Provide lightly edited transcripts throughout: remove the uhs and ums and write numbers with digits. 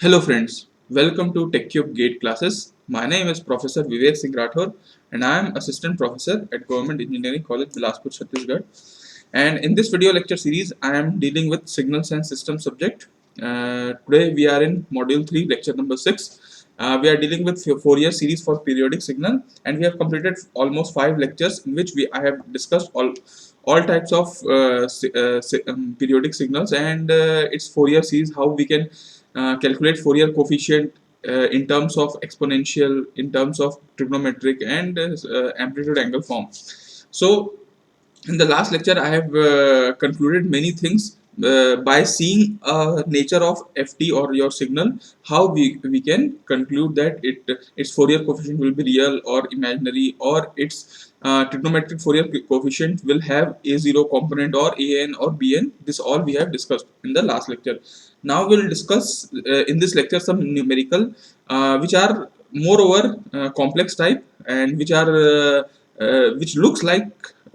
Hello friends, welcome to TechCube Gate classes. My name is Professor Vivek Singh Rathore and I am Assistant Professor at Government Engineering College, Bilaspur, Chhattisgarh. And in this video lecture series, I am dealing with Signals and Systems subject. Today we are in Module 3, Lecture number 6. We are dealing with Fourier series for periodic signal, and we have completed almost 5 lectures in which I have discussed all types of periodic signals and its Fourier series, how we can calculate Fourier coefficient in terms of exponential, in terms of trigonometric and amplitude angle form. So in the last lecture I have concluded many things by seeing nature of ft or your signal, how we can conclude that its Fourier coefficient will be real or imaginary, or its trigonometric Fourier coefficient will have a0 component or an or bn. This all we have discussed in the last lecture. Now we'll discuss in this lecture some numerical which are moreover complex type, and which looks like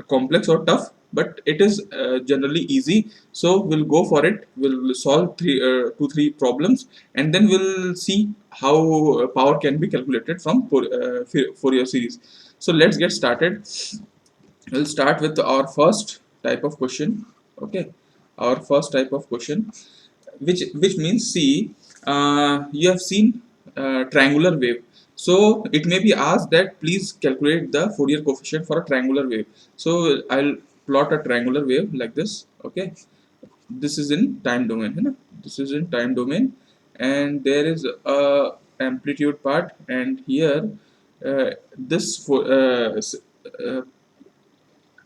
complex or tough, but it is generally easy. So we'll go for it. We'll solve two three problems, and then we'll see how power can be calculated from Fourier series. So let's get started. We'll start with our first type of question. Okay, our first type of question, which means, see, you have seen triangular wave. So it may be asked that please calculate the Fourier coefficient for a triangular wave. So I'll plot a triangular wave like this. Okay, this is in time domain, है ना? This is in time domain, and there is a amplitude part, and here this for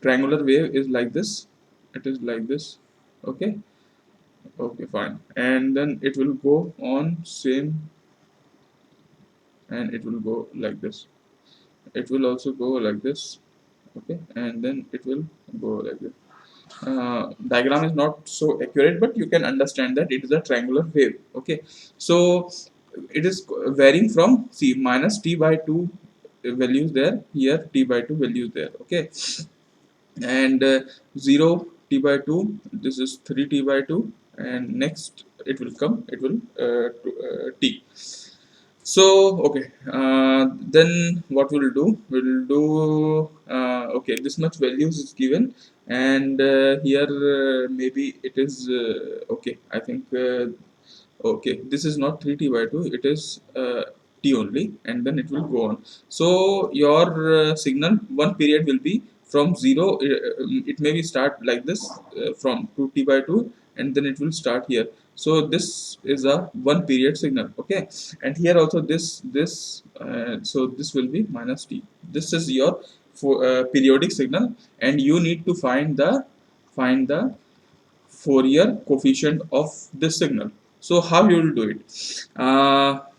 triangular wave is like this. It is like this. Okay, okay, fine. And then it will go on same, and it will go like this. It will also go like this. Okay, and then it will go like this. Diagram is not so accurate, but you can understand that it is a triangular wave. Okay, so it is varying from, see, minus t by 2 values there, here t by 2 values there. Okay, and 0 t by 2, this is 3 t by 2, and next it will come, it will t. So okay, then what we'll do, okay, this much values is given, and here maybe it is okay, I think okay, this is not 3 t by 2, it is t only, and then it will go on. So your signal one period will be from 0, it may be start like this, from 2 t by 2, and then it will start here. So this is a one period signal. Okay, and here also this so this will be minus t. This is your periodic signal, and you need to find the Fourier coefficient of this signal. So how you will do it?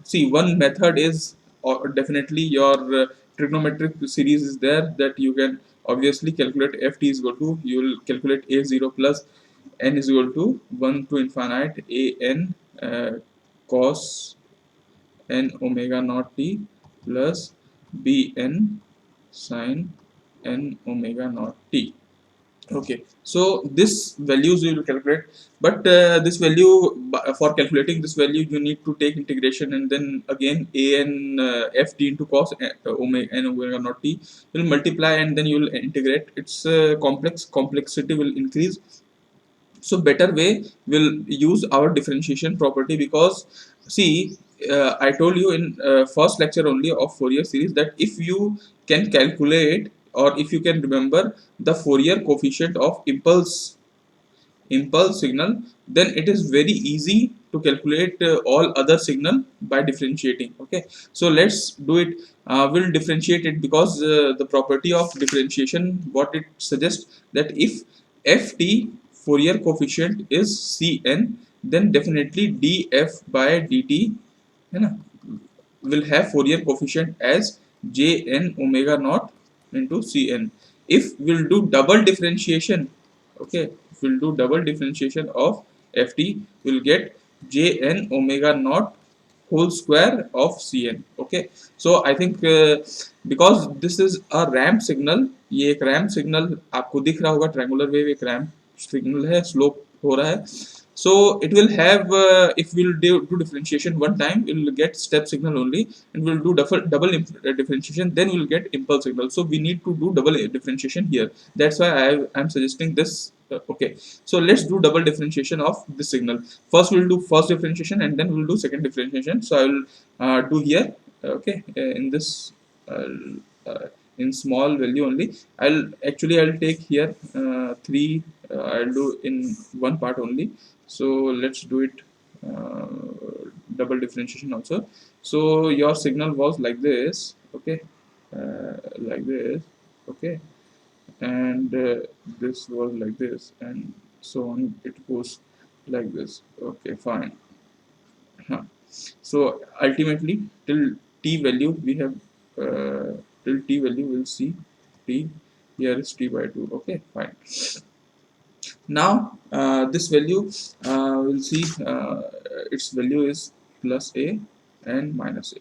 See, one method is, or definitely your trigonometric series is there, that you can obviously calculate ft is equal to, you will calculate a0 plus n is equal to 1 to infinite a n cos n omega naught t plus b n sin n omega naught t. Okay, so this values you will calculate, but this value, for calculating this value, you need to take integration, and then again a n f t into cos omega n omega naught t will multiply, and then you will integrate. Its complexity will increase. So better way will use our differentiation property, because see, I told you in first lecture only of Fourier series that if you can calculate, or if you can remember the Fourier coefficient of impulse signal, then it is very easy to calculate all other signal by differentiating. Okay, so let's do it. We'll differentiate it, because the property of differentiation, what it suggests, that if ft Fourier coefficient is cn, then definitely df by dt, है ना, will have Fourier coefficient as jn omega naught into cn. If we'll do double differentiation, okay, if we'll do double differentiation of ft, we'll get jn omega naught whole square of cn. Okay, so I think because this is a ramp signal, ये एक ramp signal आपको दिख रहा होगा, triangular wave एक ramp signal है, slope हो रहा है. So it will have if we'll do differentiation one time, we'll get step signal only, and we'll do double differentiation, then we'll get impulse signal. So we need to do double differentiation here. That's why I'm suggesting this. Okay, so let's do double differentiation of this signal. First we'll do first differentiation, and then we'll do second differentiation. So I will do here. Okay, in this uh, uh, in small value only. I'll take here 3. I'll do in one part only. So let's do it uh, double differentiation also. So your signal was like this. Okay, like this. Okay, and this was like this, and so on. It goes like this. Okay, fine. Huh. So ultimately, till t value we have till t value we'll see t, here is t by 2. Okay, fine. Now this value we'll see its value is plus a and minus a.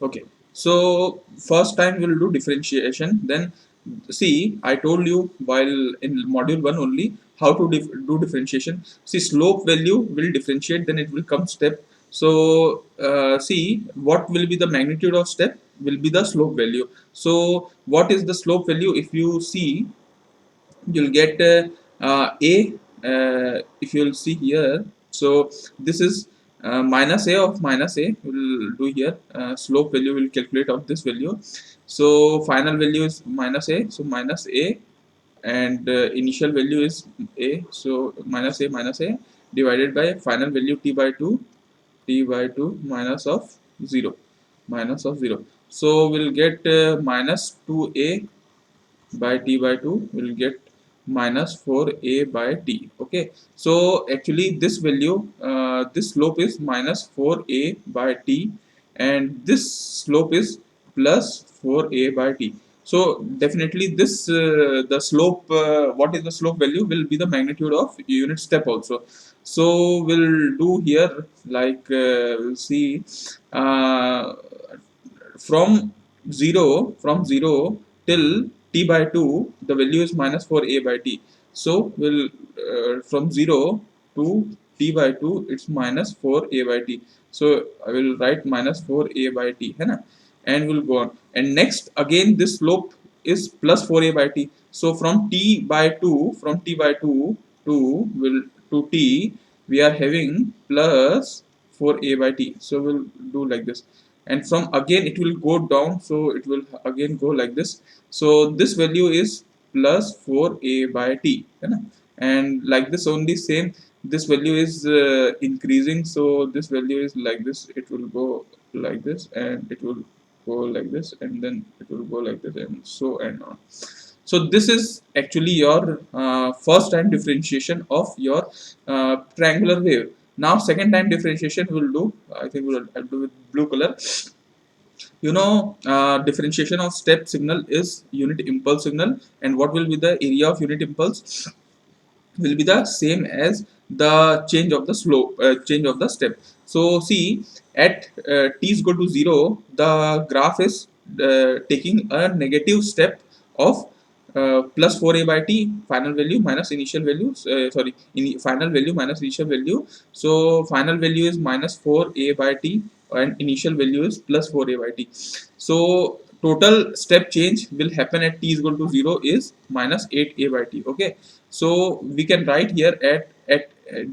Okay, so first time we'll do differentiation. Then see, I told you while in module 1 only how to do differentiation. See, slope value will differentiate, then it will come step. So see, what will be the magnitude of step will be the slope value. So what is the slope value? If you see, you'll get a if you'll see here. So this is minus a of minus a will do here. Slope value will calculate of this value. So final value is minus a, so minus a, and initial value is a, so minus a divided by final value t by 2, t by 2 minus of 0, minus of 0. So we'll get minus 2a by t by 2 will get minus 4a by t. Okay, so actually this value, this slope is minus 4a by t, and this slope is plus 4a by t. So definitely this the slope, what is the slope value will be the magnitude of unit step also. So we'll do here like we'll see uh, from 0 till t by 2, the value is minus 4a by t. So we'll from 0 to t by 2, it's minus 4a by t. So I will write minus 4a by t, है ना? And we'll go on. And next again this slope is plus 4a by t. So from t by 2, from t by 2 to will to t, we are having plus 4a by t. So we'll do like this, and from again it will go down, so it will again go like this. So this value is plus 4a by t, है ना? And like this only, same, this value is increasing, so this value is like this, it will go like this, and it will go like this, and then it will go like this, and so and on. So this is actually your first time differentiation of your triangular wave. Now second time differentiation we'll do, I think I'll do with blue color. You know, differentiation of step signal is unit impulse signal, and what will be the area of unit impulse will be the same as the change of the slope, change of the step. So see, at t is equal to 0, the graph is taking a negative step of plus 4a by t, final value minus initial value, final value minus initial value. So final value is minus 4a by t, and initial value is plus 4a by t. So total step change will happen at t is equal to 0 is minus 8a by t. Okay, so we can write here at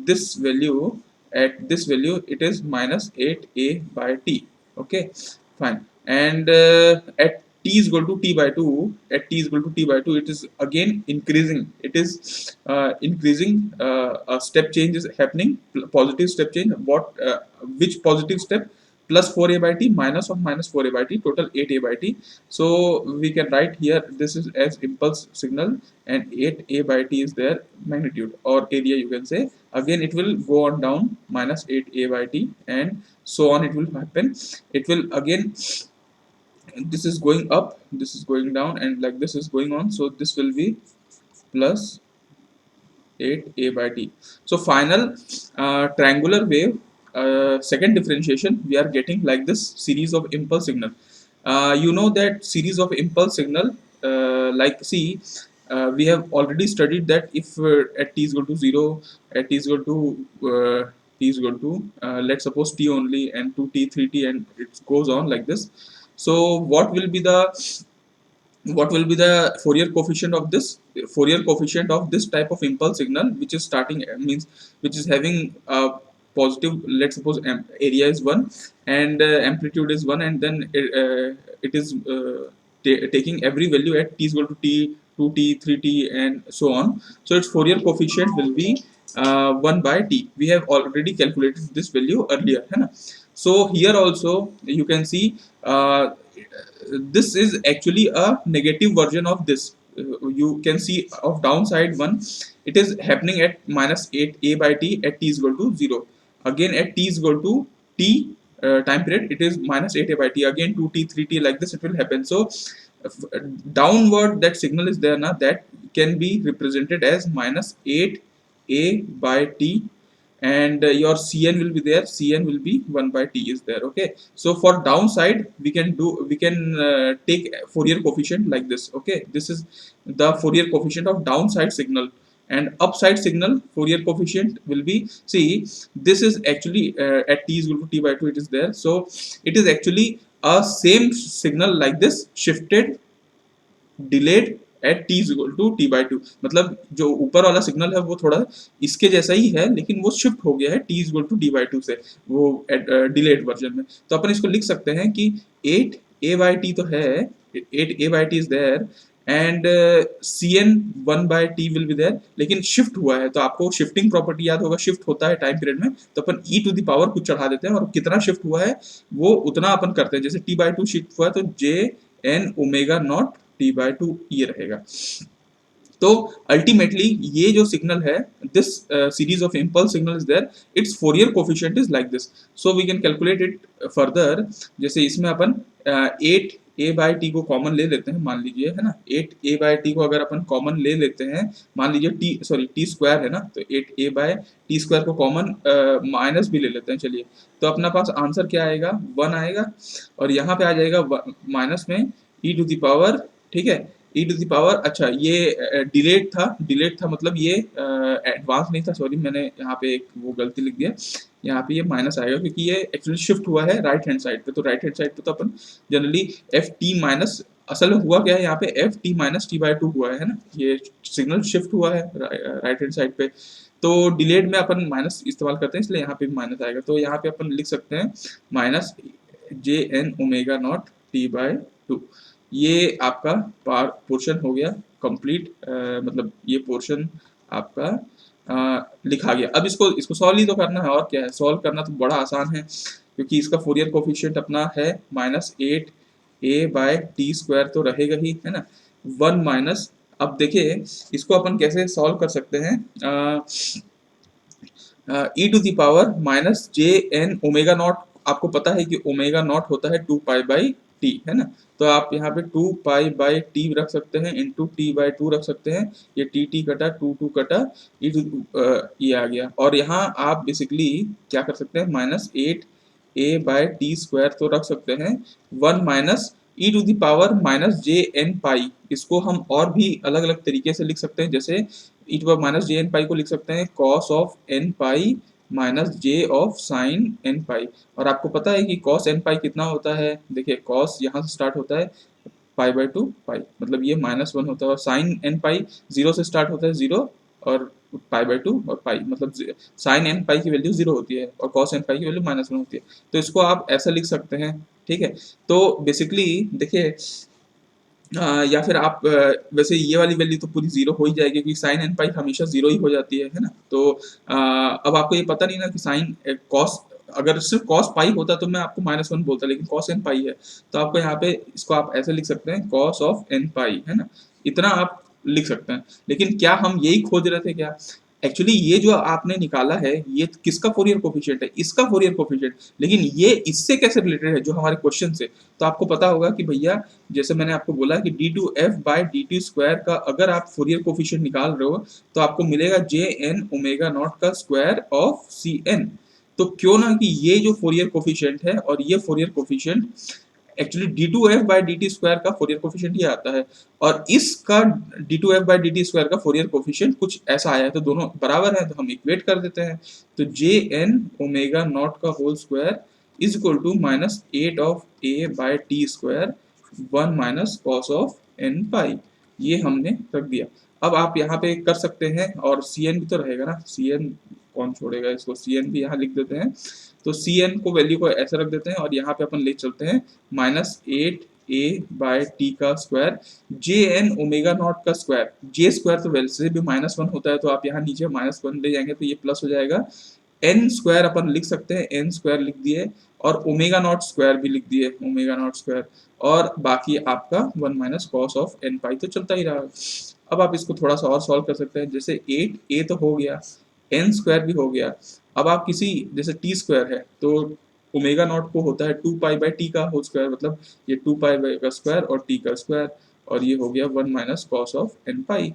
this value, at this value it is minus 8a by t. Okay, fine. And at t is equal to t by 2, at t is equal to t by 2, it is again increasing, it is increasing, a step change is happening, positive step change. What which positive step? Plus 4a by t minus of minus 4a by t, total 8a by t. So we can write here this is as impulse signal, and 8a by t is their magnitude or area, you can say. Again it will go on down, minus 8a by t, and so on it will happen. It will again, this is going up, this is going down, and like this is going on. So this will be plus 8a by t. So final triangular wave, second differentiation, we are getting like this series of impulse signal. You know that series of impulse signal, like see, we have already studied that if at t is equal to 0, at t is equal to t is equal to let's suppose t only, and 2t 3t, and it goes on like this. So what will be the Fourier coefficient of this? Fourier coefficient of this type of impulse signal, which is starting means which is having a positive, let's suppose area is 1 and amplitude is 1, and then it is taking every value at t is equal to t, 2t 3t, and so on. So its Fourier coefficient will be 1 by t. We have already calculated this value earlier, है ना? So here also you can see this is actually a negative version of this. You can see of downside one, it is happening at minus 8a by t at t is equal to 0. Again at t is equal to t time period, it is minus 8a by t, again 2t 3t, like this it will happen. So downward that signal is there now, that can be represented as minus 8a by t, and your Cn will be there, Cn will be 1 by t is there. Okay, so for downside we can take Fourier coefficient like this. Okay, this is the Fourier coefficient of downside signal, and upside signal Fourier coefficient will be, see, this is actually at t is equal to t by 2 it is there. So it is actually a same signal like this, shifted, delayed at T is equal to T by two, मतलब जो ऊपर वाला signal है वो थोड़ा इसके जैसा ही है, लेकिन वो शिफ्ट हो गया है T is equal to T by two से, वो डिलेड वर्जन में. तो अपन इसको लिख सकते हैं कि 8a बाई टी तो है, 8a by T is there, and Cn 1 by T will be there, लेकिन शिफ्ट हुआ है. तो आपको शिफ्टिंग प्रॉपर्टी याद होगा, शिफ्ट होता है टाइम पीरियड में, तो अपन e टू द पावर कुछ चढ़ा देते हैं और कितना शिफ्ट हुआ है वो उतना अपन करते हैं. जैसे t बाई टू शिफ्ट हुआ है तो j n omega naught t by two ये रहेगा. तो अल्टीमेटली ये जो सिग्नल है, this series of impulse signal is there, its Fourier coefficient is like this. So we can calculate it further. जैसे इसमें अपन 8a बाई टी को कॉमन ले लेते हैं, मान लीजिए, है ना, 8a बाई टी को अगर अपन कॉमन ले लेते हैं, मान लीजिए टी स्क्वायर है ना, तो 8a बाई टी स्क्वायर को कॉमन माइनस भी ले लेते हैं. चलिए, तो अपना पास आंसर क्या आएगा, 1 आएगा, और यहाँ पे आ जाएगा माइनस में e टू द पावर, ठीक है, e टू द पावर. अच्छा, ये डिलेट था, मतलब ये एडवांस नहीं था, सॉरी, मैंने यहाँ पे एक वो गलती लिख दिया. यहाँ पे ये माइनस आएगा क्योंकि ये एक्चुअली शिफ्ट हुआ है राइट हैंड साइड पे. तो राइट हैंड साइड पे तो अपन जनरली एफ टी माइनस, असल में हुआ क्या है यहाँ पे, F T minus T by to हुआ है ना, ये सिग्नल शिफ्ट हुआ है राइट हैंड साइड पे. तो डिलेड में अपन माइनस इस्तेमाल करते हैं, इसलिए यहाँ पे माइनस आएगा. तो यहाँ पे अपन लिख सकते हैं minus J N omega naught T by two. ये आपका पोर्शन हो गया कंप्लीट, मतलब ये पोर्शन आपका लिखा गया. अब इसको सॉल्व ही तो करना है, और क्या है, सॉल्व करना तो बड़ा आसान है, क्योंकि इसका फोरियर कोफिशिएंट अपना है minus 8a bye T square तो रहेगा ही, है ना, 1 माइनस. अब देखिए इसको अपन कैसे सॉल्व कर सकते हैं. E to the power minus J N omega naught, आपको पता है कि ओमेगा नॉट होता है 2 पाई बाई टी, है ना. तो आप यहाँ पे 2 पाई बाई टी रख सकते हैं, इंटू टी बाई टू रख सकते हैं. ये टी कटा, 2 कटा, ये आ गया. और यहाँ आप बेसिकली क्या कर सकते हैं, minus 8a by T square तो रख सकते हैं, 1 minus e to the power minus J n pi. इसको हम और भी अलग अलग तरीके से लिख सकते हैं, जैसे e to power minus J n pi को लिख सकते हैं cos of n pi minus j of sine n pi. और आपको पता है कि कॉस एन पाई कितना होता है, देखिए कॉस यहाँ से स्टार्ट होता है पाई बाई टू पाई, मतलब ये -1 होता है, और साइन एन पाई 0 से स्टार्ट होता है 0 और पाई बाई टू और पाई, मतलब साइन एन पाई की वैल्यू 0 होती है और कॉस एन पाई की वैल्यू -1 होती है. तो इसको आप ऐसा लिख सकते हैं, ठीक है. तो बेसिकली देखिए, या फिर आप वैसे ये वाली वैल्यू तो पूरी 0 हो ही जाएगी, क्योंकि साइन एन पाई हमेशा 0 ही हो जाती है ना. तो अब आपको ये पता नहीं ना कि साइन कॉस, अगर सिर्फ कॉस पाई होता तो मैं आपको -1 बोलता, लेकिन कॉस एन पाई है, तो आपको यहाँ पे इसको आप ऐसे लिख सकते हैं कॉस ऑफ एन पाई, है ना, इतना आप लिख सकते हैं. लेकिन क्या हम यही खोज रहे थे क्या, एक्चुअली ये जो आपने निकाला है ये किसका फोरियर कोफिशिएंट है, इसका फोरियर कोफिशिएंट, लेकिन ये इससे कैसे रिलेटेड है जो हमारे क्वेश्चन से. तो आपको पता होगा कि भैया, जैसे मैंने आपको बोला कि d2f बाई dt स्क्वायर का अगर आप फोरियर कोफिशिएंट निकाल रहे हो तो आपको मिलेगा जे एन ओमेगा नॉट का स्क्वायर ऑफ सी एन. तो क्यों ना कि ये जो फोरियर कोफिशिएंट है और ये फोरियर कोफिशिएंट एक्चुअली d2f/dt² का फोरियर कोफिशिएंट ये आता है, और इसका d2f/dt² का फोरियर कोफिशिएंट कुछ ऐसा आया है, तो दोनों बराबर है तो हम इक्वेट कर देते हैं। तो jn ओमेगा नॉट का whole square is equal to -8 1 minus cos of n pi, ये हमने रख दिया। अब आप यहाँ पे कर सकते हैं, और cn भी तो रहेगा ना, cn कौन छोड़ेगा इसको, cn भी यहाँ लिख देते हैं। तो cn को वैल्यू को ऐसे रख देते हैं, और यहाँ पे अपन ले चलते हैं -8a/t का स्क्वायर, jn ओमेगा नॉट का स्क्वायर, j स्क्वायर तो वैसे भी -1 होता है, तो आप यहाँ नीचे -1 ले जाएंगे तो ये प्लस हो जाएगा। n स्क्वायर अपन लिख सकते हैं, n स्क्वायर लिख दिए, और ओमेगा नॉट स्क्वायर भी लिख दिए, ओमेगा नॉट स्क्वायर, और बाकी आपका 1 माइनस कॉस ऑफ n पाई तो चलता ही रहा। अब आप इसको थोड़ा सा और सॉल्व कर सकते हैं, जैसे 8a तो हो गया, n स्क्वायर भी हो गया। अब आप किसी जैसे t स्क्वायर है तो ओमेगा नॉट को होता है 2 पाई/t का होल स्क्वायर, मतलब ये 2 पाई का स्क्वायर और t का स्क्वायर, और ये हो गया 1 माइनस कॉस ऑफ n पाई।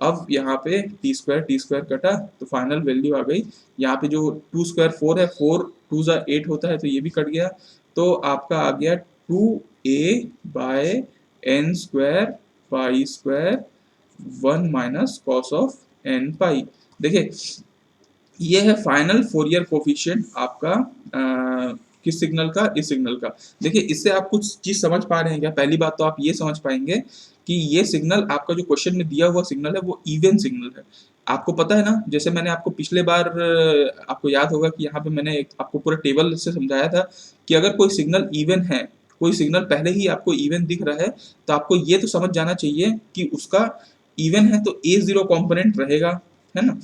अब यहाँ पे टी स्क्वायर कटा तो फाइनल वैल्यू आ गई। यहाँ पे जो 2 स्क्वायर 4 है, 4 2 जा 8 होता है, तो ये भी कट गया, तो आपका आ गया 2a/n² pi square 1 minus cos of n पाई। देखिए ये है फाइनल फोरियर कोफिशिएंट आपका किस सिग्नल का, इस सिग्नल का। देखिए इससे आप कुछ चीज समझ पा रहे हैं क्या? पहली बात तो आप ये समझ पाएंगे कि ये सिग्नल आपका जो क्वेश्चन में दिया हुआ सिग्नल है वो इवन सिग्नल है। आपको पता है ना, जैसे मैंने आपको पिछले बार आपको याद होगा कि यहाँ पे मैंने आपको पूरा टेबल से समझाया था कि अगर कोई सिग्नल इवन है, कोई सिग्नल पहले ही आपको इवन दिख रहा है, तो आपको ये तो समझ जाना चाहिए कि उसका इवन है तो a0 कॉम्पोनेंट रहेगा, है ना,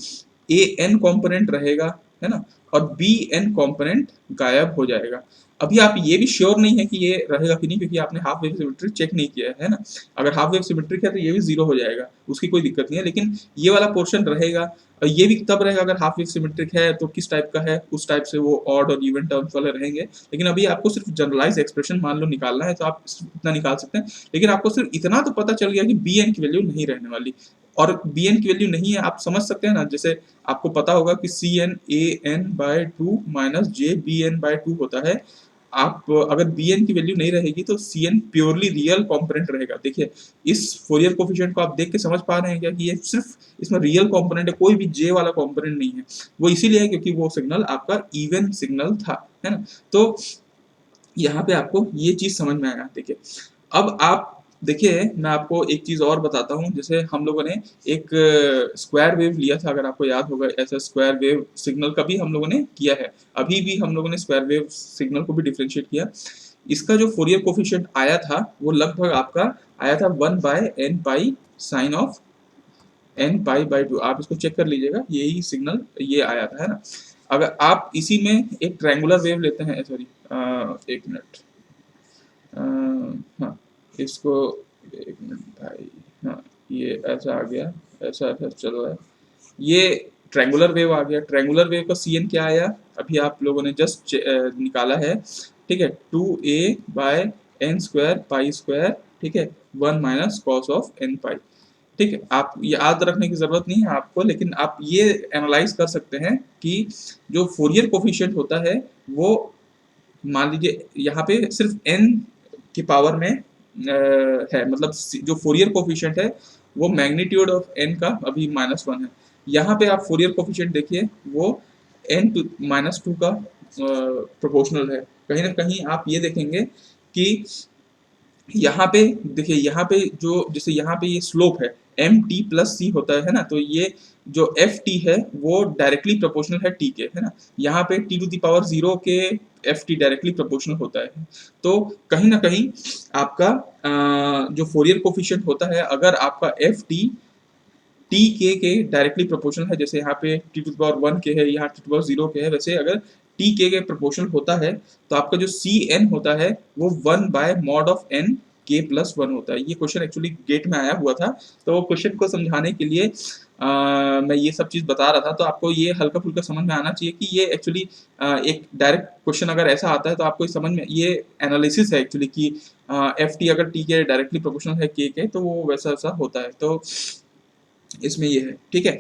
ए एन कॉम्पोनेंट रहेगा, है ना, और बी एन कॉम्पोनेंट गायब हो जाएगा। अभी आप ये भी श्योर नहीं है कि ये रहेगा कि नहीं, क्योंकि आपने हाफ वेव सिमेट्री चेक नहीं किया है ना। अगर हाफ वेव सिमेट्रिक है तो ये भी जीरो हो जाएगा, उसकी कोई दिक्कत नहीं है, लेकिन ये वाला पोर्शन रहेगा। और ये भी तब रहेगा अगर हाफ वेव सिमेट्रिक है, तो किस टाइप का है, उस टाइप से वो ऑड और इवन टर्म्स वाले रहेंगे। लेकिन अभी आपको सिर्फ जनरलाइज एक्सप्रेशन मान लो निकालना है, तो आप इतना निकाल सकते हैं, लेकिन आपको सिर्फ इतना तो पता चल गया कि बी एन की वैल्यू नहीं रहने वाली, और बी एन की वैल्यू नहीं है, आप समझ सकते हैं ना। जैसे आपको पता होगा कि C N A N by 2 minus J B N by 2 होता है। आप अगर बी एन की वैल्यू नहीं रहेगी तो C N purely real component रहेगा। देखिए इस फोरियर कोफिशिएंट को आप देख के समझ पा रहे हैं क्या कि ये सिर्फ इसमें रियल कॉम्पोनेंट है, कोई भी जे वाला कॉम्पोनेंट नहीं है। वो इसीलिए है क्योंकि वो सिग्नल आपका इवन सिग्नल था, है ना। तो यहाँ पे आपको ये चीज समझ में आया। देखिए अब आप देखिए, मैं आपको एक चीज और बताता हूँ। जैसे हम लोगों ने एक स्क्वायर वेव लिया था, अगर आपको याद होगा, ऐसा स्क्वायर वेव सिग्नल का भी हम लोगों ने किया है, अभी भी हम लोगों ने स्क्वायर वेव सिग्नल को भी डिफ्रेंशिएट किया। इसका जो फोरियर कोफिशिएंट आया था वो लगभग आपका आया था 1/n pi sine of n पाई/2। आप इसको चेक कर लीजिएगा, यही सिग्नल ये आया था, है ना। अगर आप इसी में एक ट्रायंगुलर वेव लेते हैं, सॉरी एक मिनट, हाँ इसको एक मिनट भाई, हाँ ये ऐसा आ गया, ऐसा ऐसा चल रहा है, ये ट्रायंगुलर वेव आ गया। ट्रायंगुलर वेव का सी एन क्या आया, अभी आप लोगों ने जस्ट निकाला है, ठीक है, 2a/n² पाई स्क्वायर, ठीक है, 1 माइनस कॉस ऑफ n पाई। ठीक है, आप याद रखने की जरूरत नहीं है आपको, लेकिन आप ये एनालाइज कर सकते हैं कि जो फोरियर कोफिशिएंट होता है वो, मान लीजिए यहाँ पे सिर्फ n की पावर में है, मतलब जो फोरियर कोफिशिएंट है वो मैग्नीट्यूड ऑफ n का अभी -1 है। यहाँ पे आप फोरियर कोफिशिएंट देखिए वो n⁻² का प्रोपोर्शनल है। कहीं ना कहीं आप ये देखेंगे कि यहाँ पे देखिए, यहाँ पे जो जैसे यहाँ पे ये स्लोप है mt+c होता है ना, तो ये जो ft है वो डायरेक्टली प्रोपोर्शनल है t के, है ना। यहाँ पे t⁻0 के ft डायरेक्टली प्रोपोर्शनल होता है। तो कहीं ना कहीं आपका जो फोरियर कोफिशिएंट होता है, अगर आपका ft टी के डायरेक्टली प्रोपोर्शनल है, जैसे यहाँ पे t⁻1 के है, यहाँ t⁻0 के है, वैसे अगर टी के प्रोपोर्शनल होता है तो आपका जो सी एन होता है वो 1/mod ऑफ n k+1 होता है। ये क्वेश्चन एक्चुअली गेट में आया हुआ था, तो क्वेश्चन को समझाने के लिए मैं ये सब चीज बता रहा था। तो आपको ये हल्का फुल्का समझ में आना चाहिए कि ये एक्चुअली एक डायरेक्ट क्वेश्चन अगर ऐसा आता है तो आपको समझ में, ये एनालिसिस है एक्चुअली कि एफ टी अगर टी के डायरेक्टली प्रोपोर्शनल है के तो वो वैसा वैसा होता है। तो इसमें ये है, ठीक है।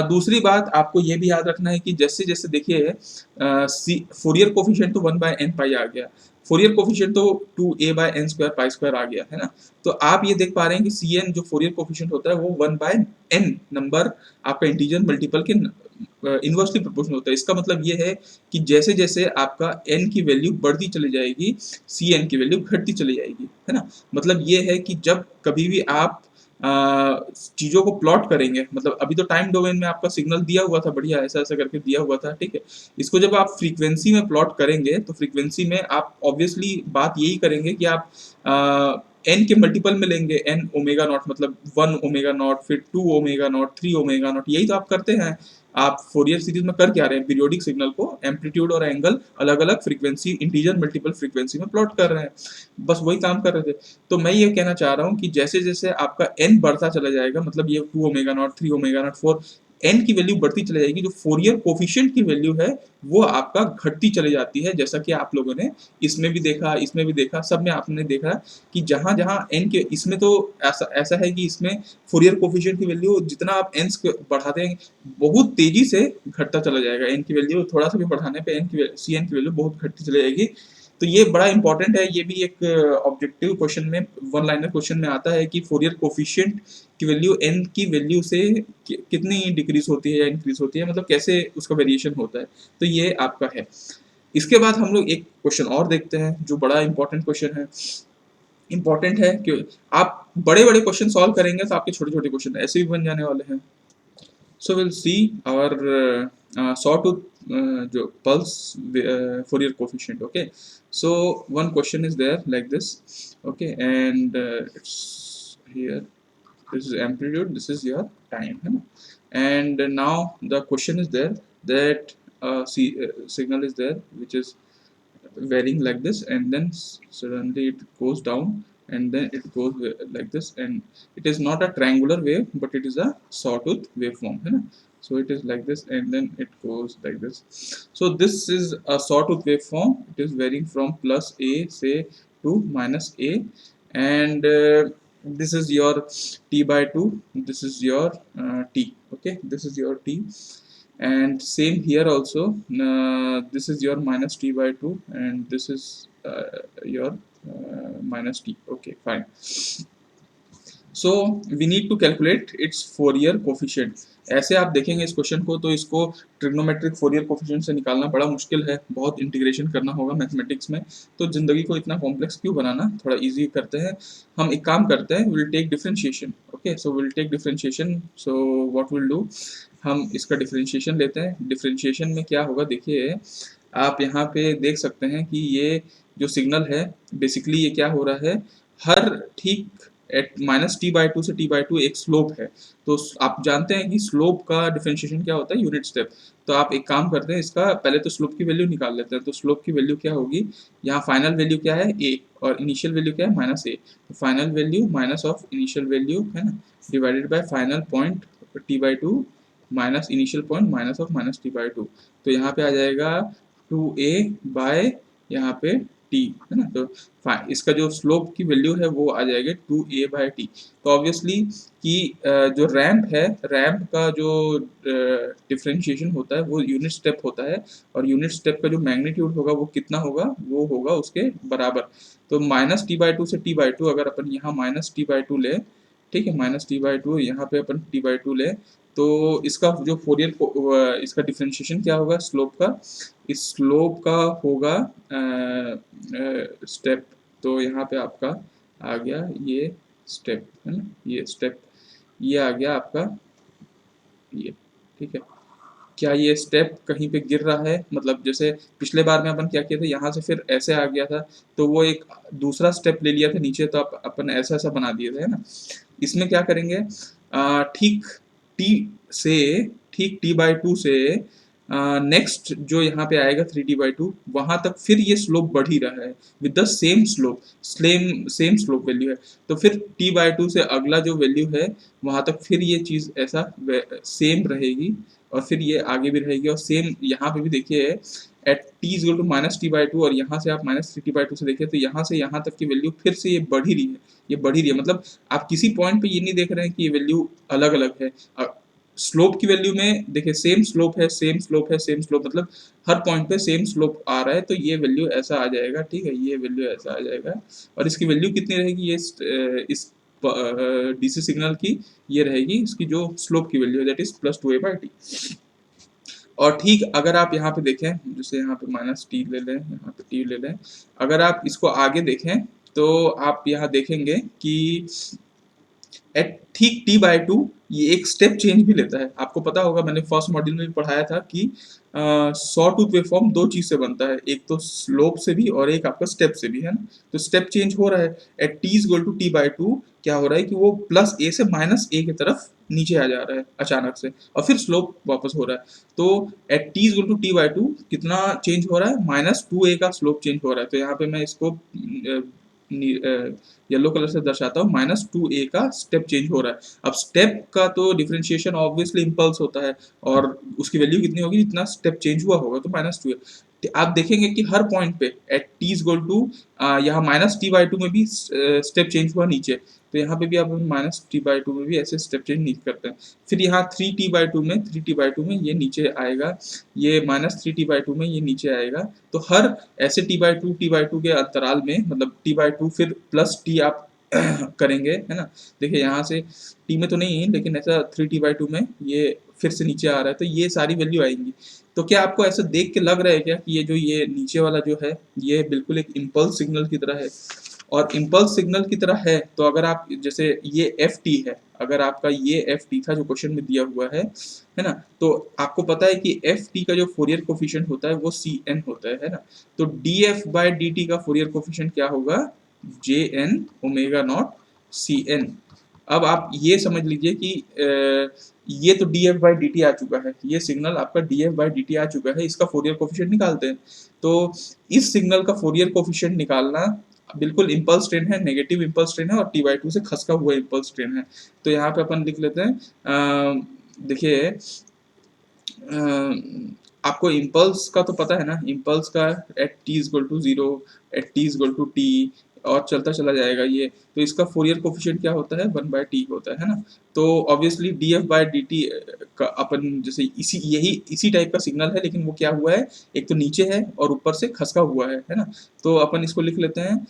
दूसरी बात आपको ये भी याद रखना है कि जैसे जैसे देखिए फोरियर कोफिशिएंट तो 1/n पाई आ गया, फोरियर कोफिशिएंट तो 2a/n² पाई स्क्वायर आ गया है ना। तो आप ये देख पा रहे हैं कि Cn जो फोरियर कोफिशिएंट होता है वो 1/n नंबर आपका इंटीजर मल्टीपल के इनवर्सली प्रोपोर्शनल होता है। इसका मतलब ये है कि जैसे जैसे आपका n की वैल्यू बढ़ती चली जाएगी Cn की वैल्यू घटती चली जाएगी, है ना। मतलब ये है कि जब कभी भी आप चीज़ों को प्लॉट करेंगे, मतलब अभी तो टाइम डोमेन में आपका सिग्नल दिया हुआ था, बढ़िया ऐसा ऐसा करके दिया हुआ था, ठीक है। इसको जब आप फ्रीक्वेंसी में प्लॉट करेंगे तो फ्रीक्वेंसी में आप ऑब्वियसली बात यही करेंगे कि आप एन के मल्टीपल में लेंगे, एन ओमेगा नॉट, मतलब 1 ओमेगा नॉट, फिर 2 ओमेगा नॉट, 3 ओमेगा नॉट, यही तो आप करते हैं। आप फोरियर सीरीज में कर क्या रहे हैं, पीरियोडिक सिग्नल को एम्पलीट्यूड और एंगल अलग अलग फ्रीक्वेंसी, इंटीजर मल्टीपल फ्रीक्वेंसी में प्लॉट कर रहे हैं, बस वही काम कर रहे थे। तो मैं ये कहना चाह रहा हूँ कि जैसे जैसे आपका n बढ़ता चला जाएगा, मतलब ये 2 omega naught, 3 omega naught, 4, n की वैल्यू बढ़ती चली जाएगी, जो फोरियर कोफिशिएंट की वैल्यू है वो आपका घटती चली जाती है। जैसा कि आप लोगों ने इसमें भी देखा, इसमें भी देखा, सब में आपने देखा कि जहां जहां n के, इसमें तो ऐसा ऐसा है कि इसमें फोरियर कोफिशिएंट की वैल्यू जितना आप n बढ़ाते हैं बहुत तेजी से घटता चला जाएगा। n की वैल्यू थोड़ा सा भी बढ़ाने पे Cn की वैल्यू बहुत घटती चली जाएगी। तो ये बड़ा इंपॉर्टेंट है, ये भी एक ऑब्जेक्टिव क्वेश्चन में, वन लाइनर क्वेश्चन में आता है कि फोरियर कोफिशिएंट की वैल्यू n की वैल्यू से कितनी डिक्रीज होती है या इंक्रीज होती है, मतलब कैसे उसका वेरिएशन होता है। तो ये आपका है। इसके बाद हम लोग एक क्वेश्चन और देखते हैं जो बड़ा इंपॉर्टेंट क्वेश्चन है। इंपॉर्टेंट है कि आप बड़े बड़े क्वेश्चन सॉल्व करेंगे तो आपके छोटे छोटे क्वेश्चन ऐसे भी बन जाने वाले हैं। So we'll see our sawtooth जो pulse Fourier coefficient. Okay, so one question is there like this. Okay, and it's here. This is amplitude. This is your time. है ना? And now the question is there that signal is there which is varying like this, and then suddenly it goes down, and then it goes like this, and it is not a triangular wave but it is a sawtooth waveform, है ना? So it is like this and then it goes like this. So this is a sawtooth waveform. It is varying from plus a say to minus a, and this is your t/2, this is your t. Okay, this is your t, and same here also. This is your minus t/2 and this is your minus t. Okay, fine. So we need to calculate its Fourier coefficient. ऐसे आप देखेंगे इस question को तो इसको trigonometric Fourier coefficient से निकालना बड़ा मुश्किल है, बहुत इंटीग्रेशन करना होगा मैथमेटिक्स में। तो जिंदगी को इतना कॉम्प्लेक्स क्यों बनाना, थोड़ा इजी करते हैं। हम एक काम करते हैं, will take differentiation. Okay, so will take differentiation. So what will do, हम इसका डिफरेंशिएशन लेते हैं। डिफरेंशिएशन में क्या होगा, देखिए आप यहाँ पे देख सकते हैं कि ये जो सिग्नल है बेसिकली ये क्या हो रहा है, हर ठीक एट माइनस t/2 से t/2 एक स्लोप है। तो आप जानते हैं कि स्लोप का डिफरेंशिएशन क्या होता है, यूनिट स्टेप। तो आप एक काम करते हैं, इसका पहले तो स्लोप की वैल्यू निकाल लेते हैं। तो स्लोप की वैल्यू क्या होगी, यहाँ फाइनल वैल्यू क्या है a और इनिशियल वैल्यू क्या है माइनस a। तो final value minus of initial value, है ना, divided by final point t/2 minus initial point minus of minus t/2। तो यहाँ पे आ जाएगा 2a बाय यहाँ पे t, है ना। तो इसका जो स्लोप की वैल्यू है वो आ जाएगा 2a/t। तो ऑब्वियसली कि जो रैंप है, रैंप का जो डिफरेंशिएशन होता है वो यूनिट स्टेप होता है, और यूनिट स्टेप का जो मैग्नीट्यूड होगा वो कितना होगा, वो होगा उसके बराबर। तो माइनस t/2 से t/2 अगर अपन यहाँ माइनस t/2 ले, ठीक है, माइनस t/2 यहाँ पे अपन t/2 ले, तो इसका जो फोरियर इसका डिफरेंशिएशन क्या होगा स्लोप का, इस स्लोप का होगा स्टेप। तो यहाँ पे आपका आ गया ये स्टेप, है ना, ये स्टेप, ये आ गया आपका ये, ठीक है। क्या ये स्टेप कहीं पे गिर रहा है, मतलब जैसे पिछले बार में अपन क्या किया था, यहाँ से फिर ऐसे आ गया था, तो वो एक दूसरा स्टेप ले लिया था नीचे, तो अपन ऐसा ऐसा बना दिए थे, है ना। इसमें क्या करेंगे, ठीक t से, ठीक t/2 से नेक्स्ट जो यहाँ पे आएगा 3t/2, वहां तक फिर ये स्लोप बढ़ ही रहा है with the same slope, same slope value है। तो फिर t/2 से अगला जो वैल्यू है वहां तक फिर ये चीज ऐसा सेम रहेगी, और फिर ये आगे भी रहेगी, और सेम यहाँ पे भी देखिए at t is equal to minus t/2, और यहाँ से आप माइनस 3t/2 से देखिए तो यहाँ से यहाँ तक की वैल्यू फिर से ये बढ़ ही रही है, ये बढ़ ही रही है। मतलब आप किसी पॉइंट पे ये नहीं देख रहे हैं कि ये वैल्यू अलग अलग है। स्लोप की वैल्यू में देखिए सेम स्लोप है, सेम स्लोप है, सेम स्लोप, मतलब हर पॉइंट पे सेम स्लोप आ रहा है, तो ये वैल्यू ऐसा आ जाएगा, ठीक है, ये वैल्यू ऐसा आ जाएगा। और इसकी वैल्यू कितनी रहेगी, ये इस डीसी सिग्नल की ये रहेगी इसकी जो स्लोप की वैल्यू है, दैट इज +2a/t। और ठीक अगर आप यहाँ पे देखें, जैसे यहाँ पे -t ले लें, यहाँ पे t ले लें, अगर आप इसको आगे देखें तो आप यहाँ देखेंगे कि एट ठीक t/2 ये एक स्टेप चेंज भी लेता है। आपको पता होगा, मैंने फर्स्ट मॉड्यूल में भी पढ़ाया था कि सॉ टूथ वेवफॉर्म दो चीज से बनता है, एक तो स्लोप से भी और एक आपका स्टेप से भी, है ना। तो स्टेप चेंज हो रहा है एट t=t/2, क्या हो रहा है कि वो +a से -a की तरफ नीचे आ जा रहा है अचानक से, और फिर स्लोप वापस हो रहा है। तो एट t=t/2 कितना चेंज हो रहा है, -2a का स्लोप चेंज हो रहा है। तो यहाँ पे मैं इसको येलो कलर से दर्शाता हूँ, -2a का स्टेप चेंज हो रहा है। अब स्टेप का तो डिफरेंशिएशन ऑब्वियसली इम्पल्स होता है, और उसकी वैल्यू कितनी होगी, जितना स्टेप चेंज हुआ होगा, तो -2a। आप देखेंगे कि हर पॉइंट पे at t is equal to, यहाँ -t/2 में भी स्टेप चेंज हुआ नीचे, तो यहाँ पे भी आप -t/2 में भी ऐसे स्टेप चेंज नहीं करते हैं। फिर यहाँ 3t/2 में ये नीचे आएगा, ये -3t/2 में ये नीचे आएगा। तो हर ऐसे t/2 के अंतराल में, मतलब t/2 फिर प्लस t आप करेंगे, है ना। देखिए यहाँ से t में तो नहीं है, लेकिन ऐसा 3t/2 में ये फिर से नीचे आ रहा है, तो ये सारी वैल्यू आएंगी। तो क्या आपको ऐसा देख के लग रहा है क्या कि ये जो ये नीचे वाला जो है ये बिल्कुल एक इम्पल्स सिग्नल की तरह है। और इम्पल्स सिग्नल की तरह है, तो अगर आप जैसे ये ft है, अगर आपका ये ft था जो क्वेश्चन में दिया हुआ है ना, तो आपको पता है कि ft का जो फोरियर कोफिशिएंट होता है वो cn होता है ना। तो df/dt का फोरियर कोफिशिएंट क्या होगा, jn ओमेगा नॉट cn। अब आप ये समझ लीजिए कि ये तो df/dt आ चुका है, ये सिग्नल आपका df/dt आ चुका है, इसका फोरियर कोफिशिएंट निकालते हैं। तो इस सिग्नल का फोरियर कोफिशिएंट निकालना बिल्कुल इम्पल्स ट्रेन है, नेगेटिव इम्पल्स ट्रेन है, और t/2 से खसका हुआ इम्पल्स ट्रेन है। तो यहाँ पे अपन लिख लेते हैं, देखिए आपको इम्पल्स का तो पता है ना, इम्पल्स का एट t=0, एट t=t, और चलता चला जाएगा ये। तो इसका फोरियर कोफिशिएंट क्या होता है, 1/t होता है ना। तो ऑब्वियसली df/dt का अपन जैसे इसी टाइप का सिग्नल है, लेकिन वो क्या हुआ है, एक तो नीचे है और ऊपर से खसका हुआ है ना। तो अपन इसको लिख लेते हैं,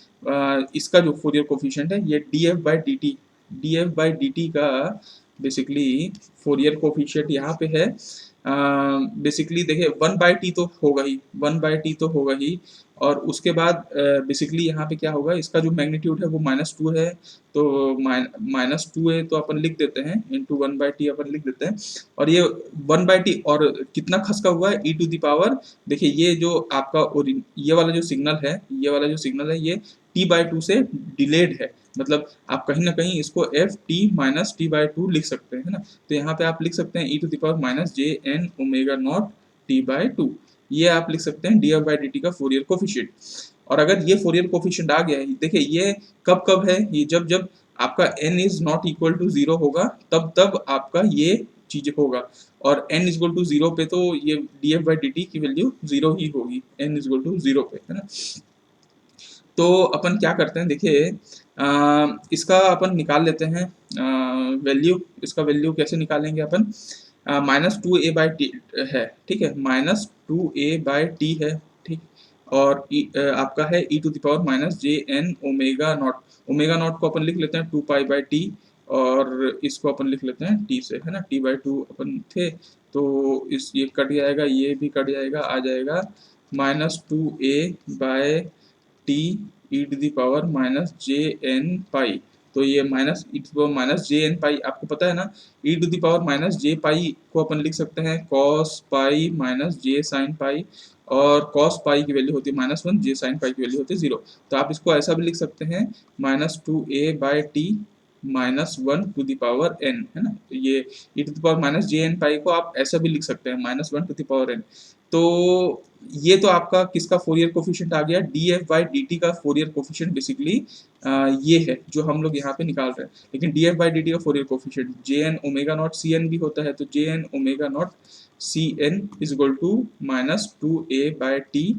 इसका जो फोरियर कोफिशिएंट है ये df/dt का बेसिकली फोरियर कोफिशिएंट यहाँ पे है। बेसिकली देखिए 1/t तो होगा ही, 1/t तो होगा ही, और उसके बाद बेसिकली यहाँ पे क्या होगा, इसका जो मैग्नीट्यूड है वो -2 है, तो -2 है तो अपन लिख देते हैं इंटू 1/t अपन लिख देते हैं। और ये 1/t और कितना खसका हुआ है, e⁻, देखिए ये जो आपका ये वाला जो सिग्नल है, ये वाला जो सिग्नल है ये t/2 से डिलेड है, मतलब आप कहीं ना कहीं इसको ft-t/2 लिख सकते हैं ना। तो यहाँ पे आप लिख सकते हैं e⁻−jn ओमेगा नॉट t/2, ये आप लिख सकते हैं df/dt का फोरियर कोफिशिएंट। और अगर ये फोरियर कोफिशिएंट आ गया है, देखिए ये कब कब है, ये जब जब आपका n is not equal to 0 होगा, तब तब आपका ये चीज होगा। और n इज इक्वल टू 0 पे तो ये df/dt की वैल्यू 0 ही होगी, n इज इक्वल टू 0 पे, है ना। तो अपन क्या करते हैं, देखिए इसका अपन निकाल लेते हैं वैल्यू। इसका वैल्यू कैसे निकालेंगे अपन, -2a/t है, ठीक है, -2a/t है, ठीक। और आपका है e⁻−jn omega naught, omega naught को अपन लिख लेते हैं 2π/t, और इसको अपन लिख लेते हैं t से, है ना, t/2 अपन थे, तो इस ये कट जाएगा, ये भी कट जाएगा, आ जाएगा -2a/t e⁻−jn π। तो ये -e⁻−jn π आपको पता है ना, e⁻−j π को अपन लिख सकते हैं cos π j sin π, और cos π की वैल्यू होती है -1, j sin π की वैल्यू होती है 0। तो आप इसको ऐसा भी लिख सकते हैं -2a/t -1n, है ना। तो ये e⁻−jn π को आप ऐसा भी लिख सकते हैं -1n। तो ये तो आपका किसका फोरियर कोफिशिएंट आ गया, df/dt का फोरियर कोफिशिएंट बेसिकली ये है जो हम लोग यहाँ पे निकाल रहे हैं। लेकिन df/dt का Fourier coefficient jn omega naught cn भी होता है, तो jn omega naught cn is equal to -2a/t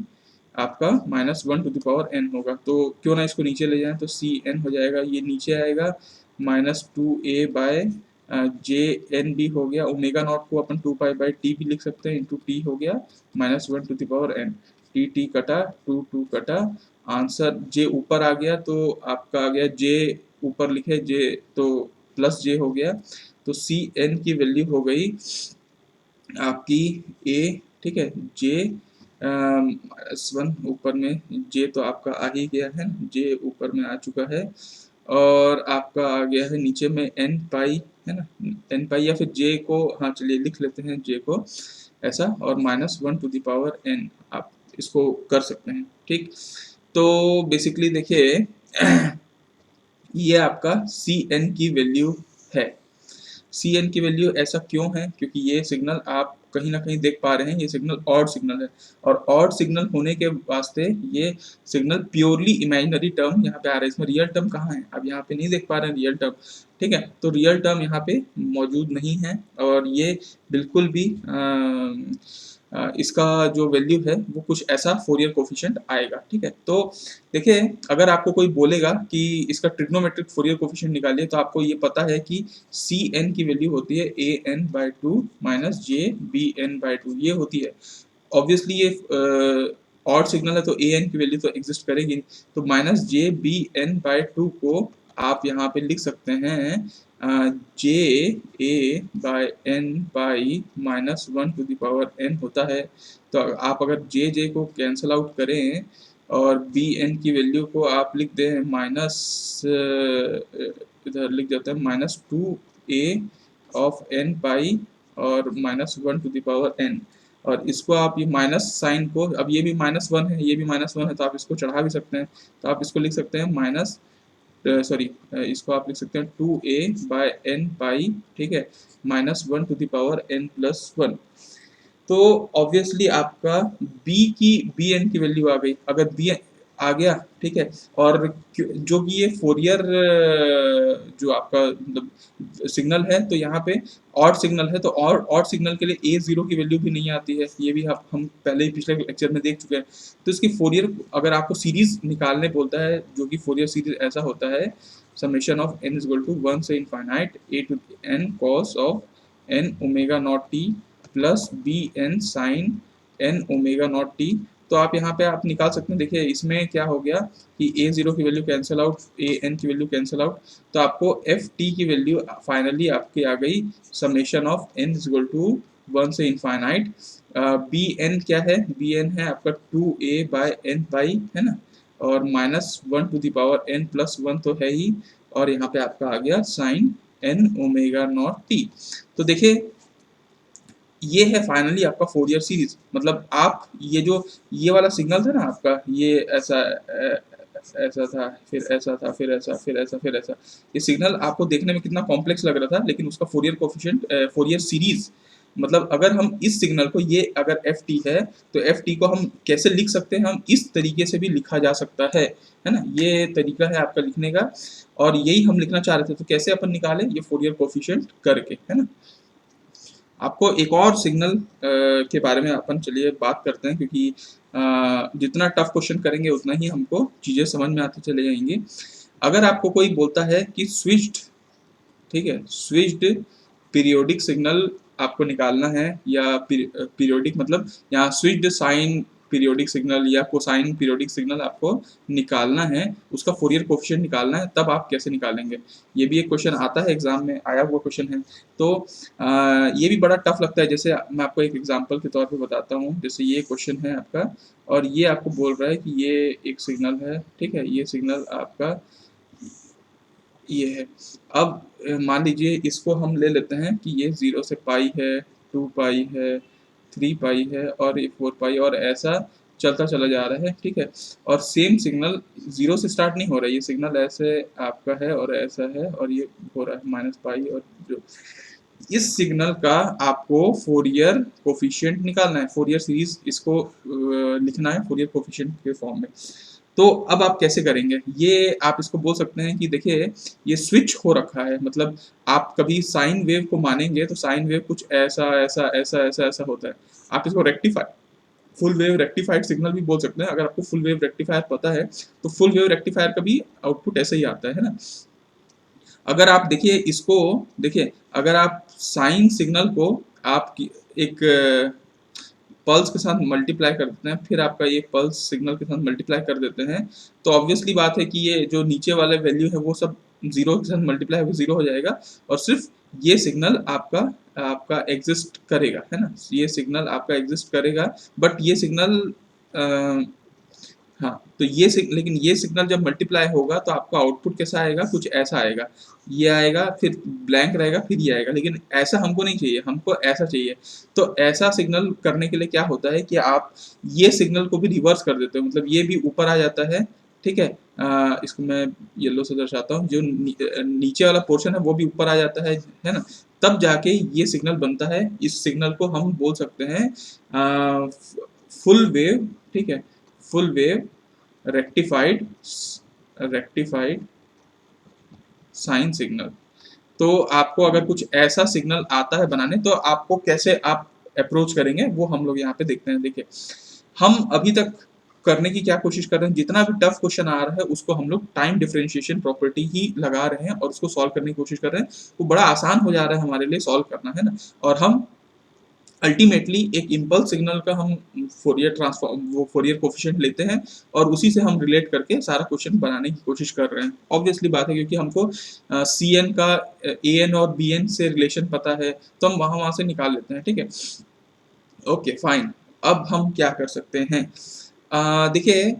आपका -1n होगा। तो क्यों ना इसको नीचे ले जाएं, तो cn हो जाएगा, ये नीचे आएगा -2a/t जे एन बी हो गया, ओमेगा नॉट को अपन 2 पाई/टी भी लिख सकते हैं, इंटू टी हो गया -1 to the power n। T T कटा, टू टू कटा, आंसर जे ऊपर आ गया तो आपका आ गया जे, ऊपर लिखे जे तो प्लस जे हो गया, तो सी एन की वैल्यू हो गई आपकी ए, ठीक है, जे -1, ऊपर में जे तो आपका आ ही गया है, जे ऊपर में आ चुका है, और आपका आ गया है नीचे में एन पाई, है ना, एन पाई, या फिर जे को, हाँ चलिए लिख लेते हैं जे को ऐसा, और -1 टू द पावर n आप इसको कर सकते हैं, ठीक। तो बेसिकली देखिए ये आपका सी एन की वैल्यू है। सी एन की वैल्यू ऐसा क्यों है, क्योंकि ये सिग्नल आप कहीं ना कहीं देख पा रहे हैं, ये सिग्नल ऑड सिग्नल है, और ऑड सिग्नल होने के वास्ते ये सिग्नल प्योरली इमेजिनरी टर्म यहाँ पे आ रहा है, इसमें रियल टर्म कहाँ है, अब यहाँ पे नहीं देख पा रहे हैं रियल टर्म, ठीक है, तो रियल टर्म यहाँ पे मौजूद नहीं है, और ये बिल्कुल भी इसका जो वैल्यू है वो कुछ ऐसा फोरियर कोफिशिएंट आएगा, ठीक है। तो देखिए अगर आपको कोई बोलेगा कि इसका ट्रिग्नोमेट्रिक फोरियर कोफिशिएंट निकालिए, तो आपको ये पता है कि सी एन की वैल्यू होती है a n by two minus J B n by two, ये होती है। ऑब्वियसली ये ऑड सिग्नल है तो ए एन की वैल्यू तो एग्जिस्ट करेगी, तो minus J B n by two को आप यहाँ पे लिख सकते हैं j a by n by -1 to the power n होता है। तो आप अगर जे जे को कैंसिल आउट करें और बी एन की वैल्यू को आप लिख दें माइनस, इधर लिख देते हैं -2a ऑफ n पाई और -1 टू द पावर n, और इसको आप ये माइनस साइन को, अब ये भी -1 है, ये भी -1 है, तो आप इसको चढ़ा भी सकते हैं, तो आप इसको लिख सकते हैं माइनस, सॉरी इसको आप लिख सकते हैं 2a/n पाई, ठीक है, -1 टू द पावर n+1। तो ऑब्वियसली आपका बी एन की वैल्यू आ गई, अगर बी आ गया, ठीक है, और जो कि ये फोरियर जो आपका मतलब सिग्नल है, तो यहाँ पे ऑड सिग्नल है, तो ऑड सिग्नल के लिए ए जीरो की वैल्यू भी नहीं आती है, ये भी हम पहले ही पिछले लेक्चर में देख चुके हैं। तो इसकी फोरियर, अगर आपको सीरीज निकालने बोलता है, जो कि फोरियर सीरीज ऐसा होता है, summation of n is equal to 1 से infinite a to n cos of n omega naught t plus B N sine N omega naught T. तो आप यहाँ पे आप निकाल सकते हैं, देखिए इसमें क्या हो गया कि ए जीरो की value cancel out, A N की वैल्यू कैंसिल आउट, तो आपको एफ टी की वैल्यू फाइनली आपकी आ गई summation of n is equal to 1 से इनफाइनाइट, बी एन क्या है, बी एन है आपका 2a/n पाई, है ना, और -1 टू द पावर n+1 तो है ही, और यहाँ पे आपका आ गया sine n omega naught T. तो देखिए ये है फाइनली आपका फोरियर सीरीज, मतलब आप ये वाला सिग्नल था ना आपका, ये ऐसा ऐसा था, फिर ऐसा था, फिर ऐसा, फिर ऐसा, फिर ऐसा, ये सिग्नल आपको देखने में कितना कॉम्प्लेक्स लग रहा था, लेकिन उसका फोरियर कोफिशिएंट, फोरियर सीरीज, मतलब अगर हम इस सिग्नल को, ये अगर एफ टी है, तो एफ टी को हम कैसे लिख सकते हैं, हम इस तरीके से भी लिखा जा सकता है ना, ये तरीका है आपका लिखने का, और यही हम लिखना चाह रहे थे, तो कैसे अपन निकालें, ये फोरियर कोफिशिएंट करके, है ना। आपको एक और सिग्नल के बारे में अपन चलिए बात करते हैं, क्योंकि जितना टफ क्वेश्चन करेंगे उतना ही हमको चीज़ें समझ में आती चले जाएंगी। अगर आपको कोई बोलता है कि स्विच्ड, ठीक है, स्विच्ड पीरियोडिक सिग्नल आपको निकालना है, या पीरियोडिक मतलब यहाँ स्विच्ड साइन पीरियोडिक सिग्नल या कोसाइन पीरियोडिक सिग्नल आपको निकालना है, उसका फोरियर कोफिशिएंट निकालना है, तब आप कैसे निकालेंगे, ये भी एक क्वेश्चन आता है एग्जाम में, आया हुआ क्वेश्चन है। तो ये भी बड़ा टफ लगता है, जैसे मैं आपको एक एग्जांपल के तौर पे बताता हूँ, जैसे ये क्वेश्चन है आपका, और ये आपको बोल रहा है कि ये एक सिग्नल है, ठीक है, ये सिग्नल आपका ये है। अब मान लीजिए इसको हम ले लेते हैं कि ये 0 से पाई है, 2 पाई है, 3 पाई है, और ये 4 पाई, और ऐसा चलता चला जा रहा है, ठीक है, और सेम सिग्नल 0 से स्टार्ट नहीं हो रहा है, ये सिग्नल ऐसे आपका है और ऐसा है, और ये हो रहा है -पाई, और जो इस सिग्नल का आपको फोरियर कोफिशिएंट निकालना है, फोरियर सीरीज इसको लिखना है फोरियर कोफिशिएंट के फॉर्म में। तो अब आप कैसे करेंगे, ये आप इसको बोल सकते हैं कि देखिए ये स्विच हो रखा है, मतलब आप कभी साइन वेव को मानेंगे तो साइन वेव कुछ ऐसा ऐसा ऐसा ऐसा ऐसा होता है, आप इसको rectify, full wave rectified signal भी बोल सकते हैं। अगर आपको फुल वेव रेक्टिफायर पता है, तो फुल वेव रेक्टिफायर का भी आउटपुट ऐसे ही आता है ना। अगर आप देखिए इसको, देखिए अगर आप साइन सिग्नल को आप एक पल्स के साथ मल्टीप्लाई कर देते हैं, फिर आपका ये पल्स सिग्नल के साथ मल्टीप्लाई कर देते हैं, तो ऑब्वियसली बात है कि ये जो नीचे वाले वैल्यू है वो सब जीरो के साथ मल्टीप्लाई हो जीरो हो जाएगा, और सिर्फ ये सिग्नल आपका आपका एग्जिस्ट करेगा, है ना, ये सिग्नल आपका एग्जिस्ट करेगा, बट ये सिग्नल हाँ, तो ये लेकिन ये सिग्नल जब मल्टीप्लाई होगा तो आपका आउटपुट कैसा आएगा, कुछ ऐसा आएगा, ये आएगा फिर ब्लैंक रहेगा फिर ये आएगा, लेकिन ऐसा हमको नहीं चाहिए, हमको ऐसा चाहिए। तो ऐसा सिग्नल करने के लिए क्या होता है कि आप ये सिग्नल को भी रिवर्स कर देते हो, मतलब ये भी ऊपर आ जाता है, ठीक है। इसको मैं येलो से दर्शाता हूँ, जो नीचे वाला पोर्शन है वो भी ऊपर आ जाता है ना, तब जाके ये सिग्नल बनता है। इस सिग्नल को हम बोल सकते हैं फुल वेव, ठीक है, full wave rectified rectified sine signal. तो आपको अगर कुछ ऐसा सिग्नल आता है बनाने, तो आपको कैसे आप अप्रोच करेंगे वो हम लोग यहाँ पे देखते हैं। देखिए हम अभी तक करने की क्या कोशिश कर रहे हैं, जितना भी टफ क्वेश्चन आ रहा है उसको हम लोग टाइम डिफरेंशिएशन प्रॉपर्टी ही लगा रहे हैं और उसको सॉल्व करने की कोशिश कर रहे हैं। वो बड़ा आसान हो जा रहा है हमारे लिए सॉल्व करना, है ना, और हम अल्टीमेटली एक इम्पल्स सिग्नल का हम फोरियर ट्रांसफॉर्म, वो फोरियर कोफिशिएंट लेते हैं और उसी से हम रिलेट करके सारा क्वेश्चन बनाने की कोशिश कर रहे हैं। ऑब्वियसली बात है क्योंकि हमको सी एन का ए एन और बी एन से रिलेशन पता है, तो हम वहाँ से निकाल लेते हैं, ठीक है। ओके फाइन, अब हम क्या कर सकते हैं, देखिए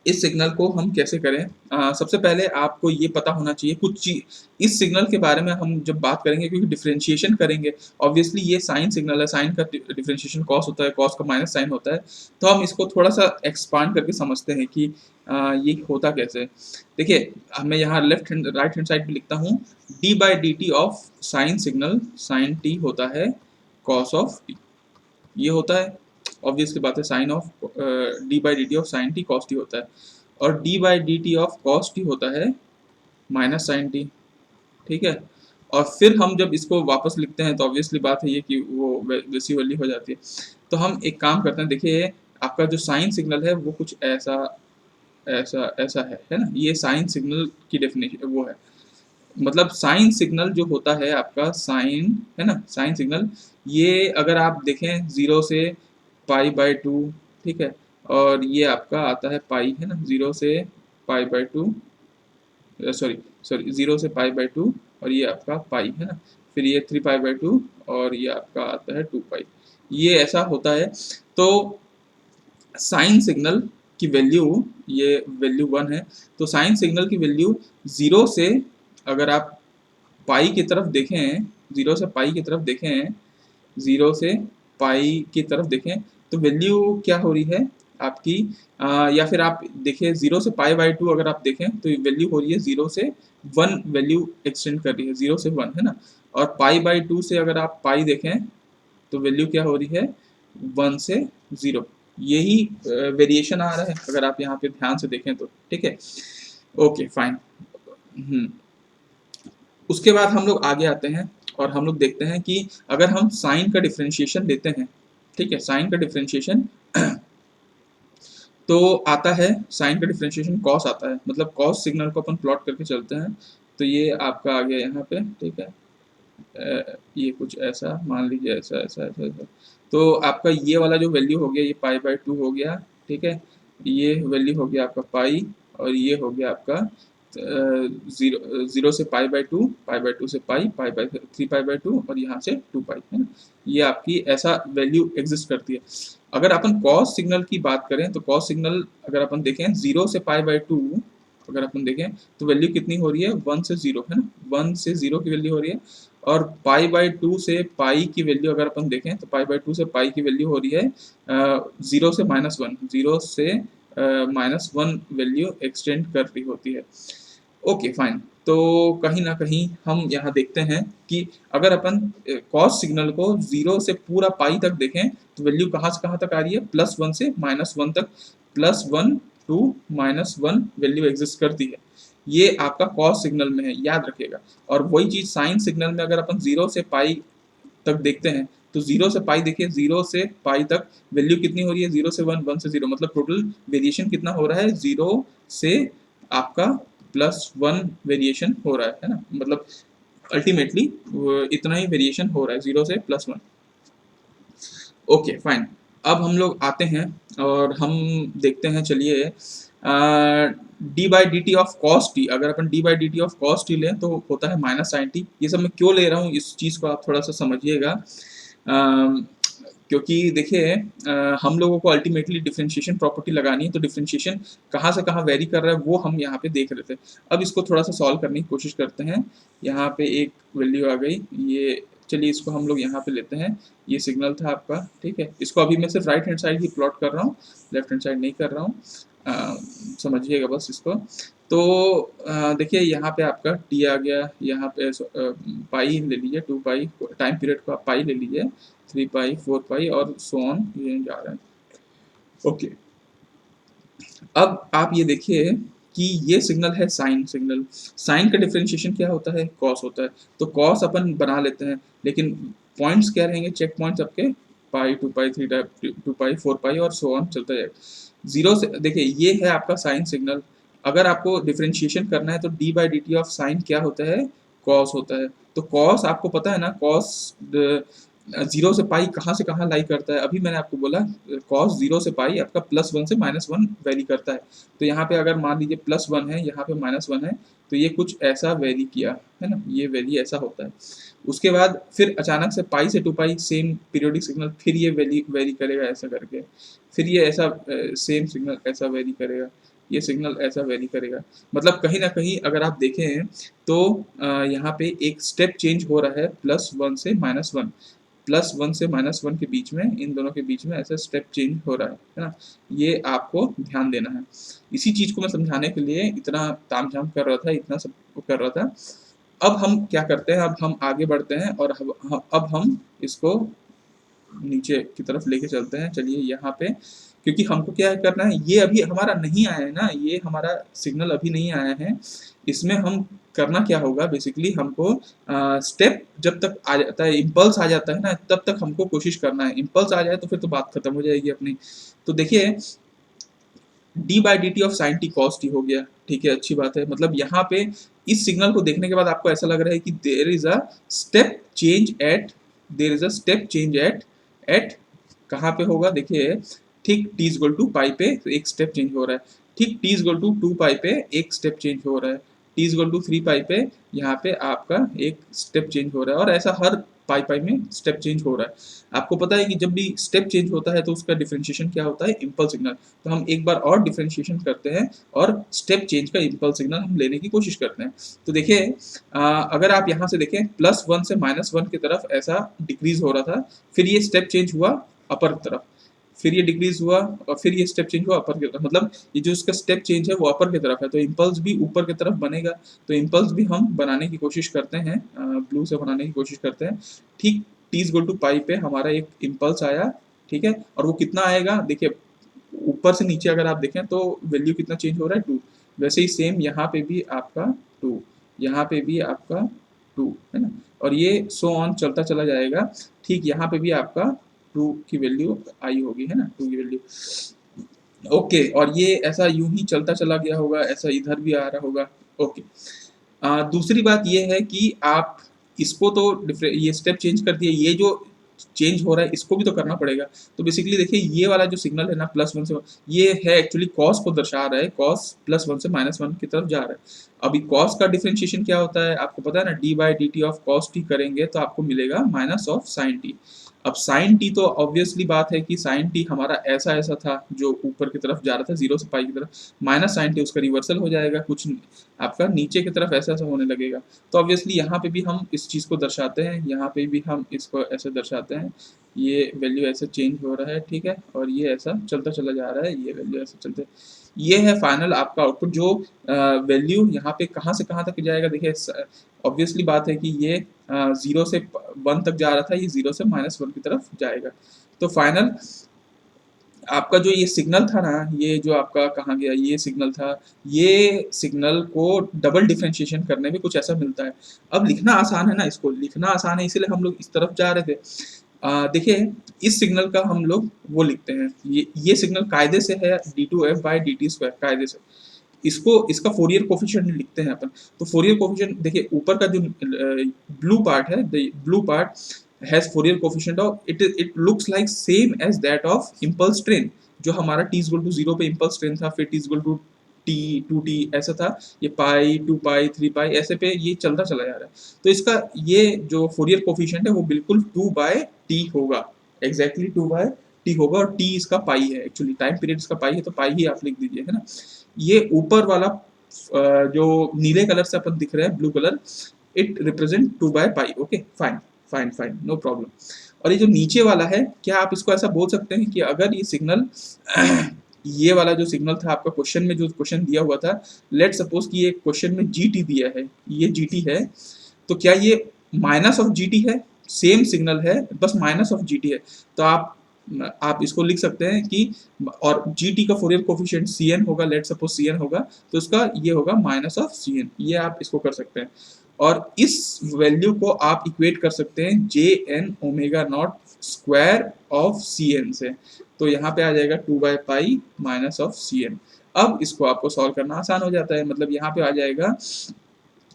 इस सिग्नल को हम कैसे करें। सबसे पहले आपको ये पता होना चाहिए कुछ चीज इस सिग्नल के बारे में हम जब बात करेंगे, क्योंकि डिफरेंशिएशन करेंगे, ऑब्वियसली ये साइन सिग्नल है, साइन का डिफरेंशिएशन कॉस होता है, कॉस का माइनस साइन होता है, तो हम इसको थोड़ा सा एक्सपांड करके समझते हैं कि ये होता कैसे। देखिए मैं यहाँ left hand right hand side पे लिखता हूँ, d by d t of sine signal, sine t होता है कॉस ऑफ टी, ये होता है ऑब्वियसली बात है, sine of d by d t of sine t cos t होता है, और d by d t of cos t होता है माइनस साइन टी, ठीक है। और फिर हम जब इसको वापस लिखते हैं तो ऑब्वियसली बात है ये कि वो वैसी वाली हो जाती है। तो हम एक काम करते हैं, देखिए आपका जो साइन सिग्नल है वो कुछ ऐसा ऐसा ऐसा है ना, ये साइन सिग्नल की डेफिनेशन वो है, मतलब साइन सिग्नल जो होता है आपका साइन, है ना, साइन सिग्नल, ये अगर आप देखें 0 से पाई बाय 2, ठीक है, और ये आपका आता है पाई, है ना, 0 से पाई बाय 2, सॉरी सॉरी 0 से पाई बाय 2, और ये आपका पाई, है ना, फिर ये 3 पाई बाय 2, और ये आपका आता है 2 पाई, ये ऐसा होता है। तो साइन सिग्नल की वैल्यू, ये वैल्यू 1 है, तो साइन सिग्नल की वैल्यू 0 से, अगर आप पाई की तरफ देखें, 0 से पाई की तरफ देखें, 0 से पाई की तरफ देखें, तो वैल्यू क्या हो रही है आपकी, या फिर आप देखें 0 से पाई बाई 2 अगर आप देखें तो वैल्यू हो रही है 0 से 1, वैल्यू एक्सटेंड कर रही है 0 से 1, है ना, और पाई बाई 2 से अगर आप पाई देखें तो वैल्यू क्या हो रही है 1 से 0, यही वेरिएशन आ रहा है अगर आप यहाँ पे ध्यान से देखें तो, ठीक है। ओके फाइन, उसके बाद हम लोग आगे आते हैं और हम लोग देखते हैं कि अगर हम साइन का डिफरेंशिएशन लेते हैं, ठीक है, साइन का डिफरेंशिएशन तो आता है, साइन का डिफरेंशिएशन कॉस आता है, मतलब कॉस सिग्नल को अपन प्लॉट करके चलते हैं, तो ये आपका आ गया यहाँ पे, ठीक है, ये कुछ ऐसा मान लीजिए, ऐसा ऐसा ऐसा ऐसा, तो आपका ये वाला जो वैल्यू हो गया ये पाई बाय 2 हो गया, ठीक है, ये वैल्यू हो गया आपका पाई, और ये हो गया आपका 0 से पाई बाय 2, पाई बाय 2 से पाई, पाई बाय 3 पाई बाय 2, और यहाँ से 2 पाई, है ना, ये आपकी ऐसा वैल्यू एग्जिस्ट करती है। अगर अपन कॉस सिग्नल की बात करें तो कॉस सिग्नल अगर अपन देखें 0 से पाई बाय 2, अगर अपन देखें तो वैल्यू कितनी हो रही है 1 से 0, है ना, 1 से 0 की वैल्यू हो रही है, और पाई बाय 2 से पाई की वैल्यू अगर अपन देखें तो पाई बाय 2 से पाई की वैल्यू हो रही है 0 से -1, 0 से -1 वैल्यू एक्सटेंड कर रही होती है। ओके फाइन, तो कहीं ना कहीं हम यहाँ देखते हैं कि अगर अपन कॉस सिग्नल को 0 से पूरा पाई तक देखें तो वैल्यू कहाँ से कहाँ तक आ रही है, +1 से -1 तक, +1 टू -1 वैल्यू एग्जिस्ट करती है, ये आपका कॉस सिग्नल में है, याद रखिएगा। और वही चीज साइन सिग्नल में अगर अपन 0 से पाई तक देखते हैं तो 0 से पाई देखिए, 0 से पाई तक वैल्यू कितनी हो रही है 0 से 1, 1 से 0, मतलब टोटल वेरिएशन कितना हो रहा है 0 से आपका +1 वेरिएशन हो रहा है ना, मतलब अल्टीमेटली इतना ही वेरिएशन हो रहा है 0 से +1। Okay fine. अब हम लोग आते हैं और हम देखते हैं, चलिए d by d t of cos t, अगर अपन d by d t of cos t लें तो होता है -sin t। ये सब मैं क्यों ले रहा हूँ इस चीज़ को आप थोड़ा सा समझिएगा। क्योंकि देखिए हम लोगों को अल्टीमेटली डिफरेंशिएशन प्रॉपर्टी लगानी है, तो डिफरेंशिएशन कहाँ से कहाँ वेरी कर रहा है वो हम यहाँ पे देख रहे थे। अब इसको थोड़ा सा सॉल्व करने की कोशिश करते हैं। यहाँ पे एक वैल्यू आ गई, ये चलिए इसको हम लोग यहाँ पे लेते हैं। ये सिग्नल था आपका, ठीक है। इसको अभी मैं सिर्फ राइट हैंड साइड ही प्लॉट कर रहा हूँ, लेफ्ट हैंड साइड नहीं कर रहा हूँ। समझिएगा बस इसको। तो देखिए यहाँ पे आपका टी आ गया, यहाँ पे पाई ले लीजिए, 2 पाई, टाइम पीरियड को आप पाई ले लीजिए, 3 पाई, 4 पाई और सो ऑन, ये जा रहा है। ओके, अब आप ये देखिए कि ये सिग्नल है साइन सिग्नल। साइन का डिफरेंशिएशन क्या होता है? कॉस होता है। तो कॉस अपन बना लेते हैं, लेकिन पॉइंट्स क्या रहेंगे? चेक पॉइंट्स आपके पाई, 2 पाई, 3 2 पाई, 4 पाई और सो ऑन चलता जाएगा। जीरो से देखिए ये है आपका साइन सिग्नल। अगर आपको डिफरेंशिएशन करना है तो D by d t of sign क्या होता है? कॉस होता है। तो कॉस आपको पता है ना, कॉस 0 से पाई कहाँ से कहाँ लाई करता है? अभी मैंने आपको बोला कॉस 0 से पाई आपका +1 से -1 वेरी करता है। तो यहाँ पे अगर मान लीजिए +1 है, यहाँ पे -1 है, तो ये कुछ ऐसा वेरी किया है ना, ये वेरी ऐसा होता है। उसके बाद फिर अचानक से पाई से 2 पाई सेम पीरियोडिक सिग्नल, फिर ये वेरी करेगा ऐसा करके, फिर ये ऐसा सेम सिग्नल ऐसा वेरी करेगा, ये सिग्नल ऐसा वेरी करेगा। मतलब कहीं ना कहीं अगर आप देखें तो यहाँ पे एक स्टेप चेंज हो रहा है +1 से -1, +1 से -1 के बीच में, इन दोनों के बीच में ऐसा स्टेप चेंज हो रहा है ना। ये आपको ध्यान देना है। इसी चीज़ को मैं समझाने के लिए इतना तामझाम कर रहा था, इतना सब कर रहा था। अब हम क्या करते हैं, अब हम आगे बढ़ते हैं और अब हम इसको नीचे की तरफ लेके चलते हैं। चलिए यहाँ पे, क्योंकि हमको क्या करना है, ये अभी हमारा नहीं आया है ना, ये हमारा सिग्नल अभी नहीं आया है। इसमें हम करना क्या होगा, बेसिकली हमको स्टेप जब तक आ जाता है, इम्पल्स आ जाता है ना, तब तक हमको कोशिश करना है। इम्पल्स आ जाए तो फिर तो बात खत्म हो जाएगी अपनी। तो देखिए D by d t of sine t cos T हो गया, ठीक है, अच्छी बात है। मतलब यहाँ पे इस सिग्नल को देखने के बाद आपको ऐसा लग रहा है कि there is a step change at, there is a step change at कहाँ पे होगा? देखिए ठीक टी इक्वल टू पाई पे एक स्टेप चेंज हो रहा है, ठीक टी इक्वल टू 2 पाई पे एक स्टेप चेंज हो रहा है, टी इक्वल टू 3 पाई पे यहाँ पे आपका एक स्टेप चेंज हो रहा है, और ऐसा हर पाई पाई में स्टेप चेंज हो रहा है। आपको पता है कि जब भी स्टेप चेंज होता है तो उसका डिफरेंशिएशन क्या होता है? Impulse signal. तो हम एक बार और डिफरेंशिएशन करते हैं और स्टेप चेंज का इम्पल्स सिग्नल हम लेने की कोशिश करते हैं। तो देखिए अगर आप यहाँ से देखें +1 से -1 की तरफ ऐसा डिक्रीज हो रहा था, फिर ये स्टेप चेंज हुआ अपर की तरफ, फिर ये डिक्रीज हुआ और फिर ये स्टेप चेंज हुआ अपर की तरफ। मतलब ये जो इसका स्टेप चेंज है वो अपर की तरफ है, तो इम्पल्स भी ऊपर की तरफ बनेगा। तो इम्पल्स भी हम बनाने की कोशिश करते हैं, ब्लू से बनाने की कोशिश करते हैं। ठीक टी इक्वल टू पाई पे हमारा एक इम्पल्स आया, ठीक है, और वो कितना आएगा? देखिए ऊपर से नीचे अगर आप देखें तो वैल्यू कितना चेंज हो रहा है? 2। वैसे ही सेम यहाँ पे भी आपका 2, यहाँ पे भी आपका 2 है ना, और ये सो ऑन चलता चला जाएगा। ठीक यहाँ पे भी आपका 2 की वैल्यू आई होगी, है ना, 2 की वैल्यू। ओके, और ये ऐसा यूं ही चलता चला गया होगा, ऐसा इधर भी आ रहा होगा। ओके, दूसरी बात ये है कि आप इसको तो ये स्टेप चेंज कर दिए, ये जो चेंज हो रहा है इसको भी तो करना पड़ेगा। तो बेसिकली देखिए ये वाला जो सिग्नल है ना +1 से, ये है एक्चुअली कॉस को दर्शा रहा है, कॉस +1 से -1 की तरफ जा रहा है। अभी कॉस का डिफरेंशिएशन क्या होता है आपको पता है ना, D by d t of cos T करेंगे तो आपको मिलेगा माइनस ऑफ साइन टी। अब साइन टी तो ऑब्वियसली बात है कि साइन टी हमारा ऐसा ऐसा था जो ऊपर की तरफ जा रहा था 0 से पाई की तरफ, माइनस साइन टी उसका रिवर्सल हो जाएगा, कुछ आपका नीचे की तरफ ऐसा ऐसा होने लगेगा। तो ऑब्वियसली यहाँ पे भी हम इस चीज़ को दर्शाते हैं, यहाँ पे भी हम इसको ऐसे दर्शाते हैं, ये वैल्यू ऐसे चेंज हो रहा है, ठीक है, और ये ऐसा चलता चला जा रहा है, ये वैल्यू ऐसे चलते। ये है फाइनल आपका आउटपुट, जो वैल्यू यहाँ पे कहाँ से कहाँ तक जाएगा। देखिए ऑब्वियसली बात है कि ये 0 से 1 तक जा रहा था, ये 0 से -1 की तरफ जाएगा। तो फाइनल आपका जो ये सिग्नल था ना, ये जो आपका कहाँ गया, ये सिग्नल था, ये सिग्नल को डबल डिफरेंशिएशन करने में कुछ ऐसा मिलता है। अब लिखना आसान है ना, इसको लिखना आसान है, इसीलिए हम लोग इस तरफ जा रहे थे। देखिए इस सिग्नल का हम लोग वो लिखते हैं, ये सिग्नल कायदे से है d2f/dt² कायदे से। इसका फोरियर कोफिशिएंट लिखते हैं अपन। तो फोरियर कोफिशिएंट देखिए, ऊपर का जो ब्लू पार्ट है, the blue part has Fourier coefficient of it looks like same as that of impulse train. जो हमारा t इक्वल टू 0 पे इम्पल्स ट्रेन था, फिर t equal to T 2t ऐसा था, ये पाई 2 पाई 3 पाई ऐसे पे ये चलता चला जा रहा है। तो इसका ये जो फोरियर कोफिशिएंट है वो बिल्कुल 2 बाय टी होगा, एग्जैक्टली 2 बाय टी होगा, और टी इसका पाई है, एक्चुअली टाइम पीरियड इसका पाई है, तो पाई ही आप लिख दीजिए, है ना। ये ऊपर वाला जो नीले कलर से अपन दिख रहा है, blue colour, it represent 2 by pi. Okay, fine fine fine, no problem. और ये जो नीचे वाला है, क्या आप इसको ऐसा बोल सकते हैं कि अगर ये सिग्नल ये वाला जो सिग्नल था आपका क्वेश्चन में, जो क्वेश्चन दिया हुआ था, लेट सपोज कि ये क्वेश्चन में जीटी दिया है, ये जीटी है, तो क्या ये माइनस ऑफ जीटी है? सेम सिग्नल है, बस माइनस ऑफ जीटी है। तो आप इसको लिख सकते हैं कि, और जीटी का फोरियर कोफिशिएंट सीएन होगा, लेट सपोज सीएन होगा, तो इसका ये होगा माइनस ऑफ सीएन। ये आप इसको कर सकते हैं, और इस वैल्यू को आप इक्वेट कर सकते हैं j N omega naught square of c n से। तो यहाँ पे आ जाएगा 2 by pi minus of c n. अब इसको आपको सॉल्व करना आसान हो जाता है, मतलब यहाँ पे आ जाएगा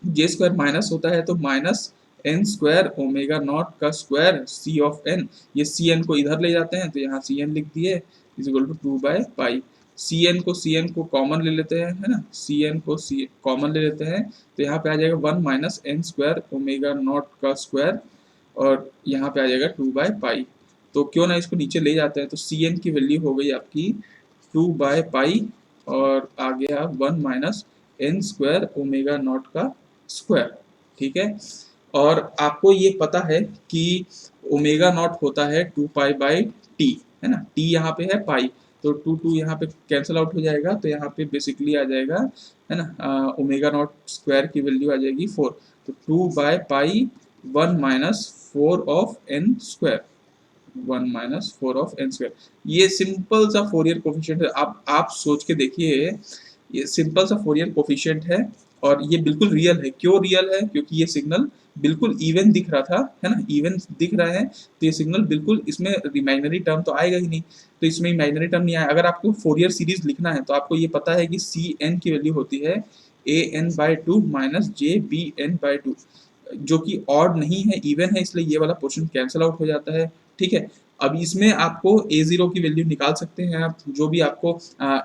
जे स्क्वायर माइनस होता है तो minus n square omega naught का स्क्वायर सी ऑफ एन, ये सी एन को इधर ले जाते हैं तो यहाँ सी एन लिख दिए, is equal to 2 by pi. C n को कॉमन ले लेते हैं, है ना, सी एन को सी कॉमन ले लेते हैं, तो यहाँ पे आ जाएगा 1 minus n square omega naught का स्क्वायर, और यहाँ पे आ जाएगा 2 बाय पाई। तो क्यों ना इसको नीचे ले जाते हैं, तो सी एन की वैल्यू हो गई आपकी 2 बाय पाई, और आ गया 1 minus n square omega naught का स्क्वायर। ठीक है, और आपको ये पता है कि ओमेगा नॉट होता है 2 पाई बाई टी, है ना, टी यहाँ पे है पाई, तो 2 यहाँ पे कैंसिल आउट हो जाएगा, तो यहाँ पे बेसिकली आ जाएगा, है ना, ओमेगा नॉट स्क्वायर की वैल्यू आ जाएगी 4, तो 2 by pi 1 minus 4 of n square, 1 minus 4 of n square. ये सिंपल सा फोरियर कोफिशिएंट है, आप सोच के देखिए, ये सिंपल सा फोरियर कोफिशिएंट है, और ये बिल्कुल रियल है। क्यों रियल है? क्योंकि ये सिग्नल बिल्कुल इवन दिख रहा था, है ना, इवन दिख रहा है, तो ये सिग्नल बिल्कुल, इसमें इमेजिनरी टर्म तो आएगा ही नहीं, तो इसमें इमेजिनरी टर्म नहीं आया। अगर आपको फोरियर सीरीज लिखना है तो आपको ये पता है कि सी एन की वैल्यू होती है a n by two minus J B n by two, जो कि ऑड नहीं है, इवन है, इसलिए ये वाला पोर्शन कैंसिल आउट हो जाता है। ठीक है, अब इसमें आपको a0 की वैल्यू निकाल सकते हैं आप, जो भी आपको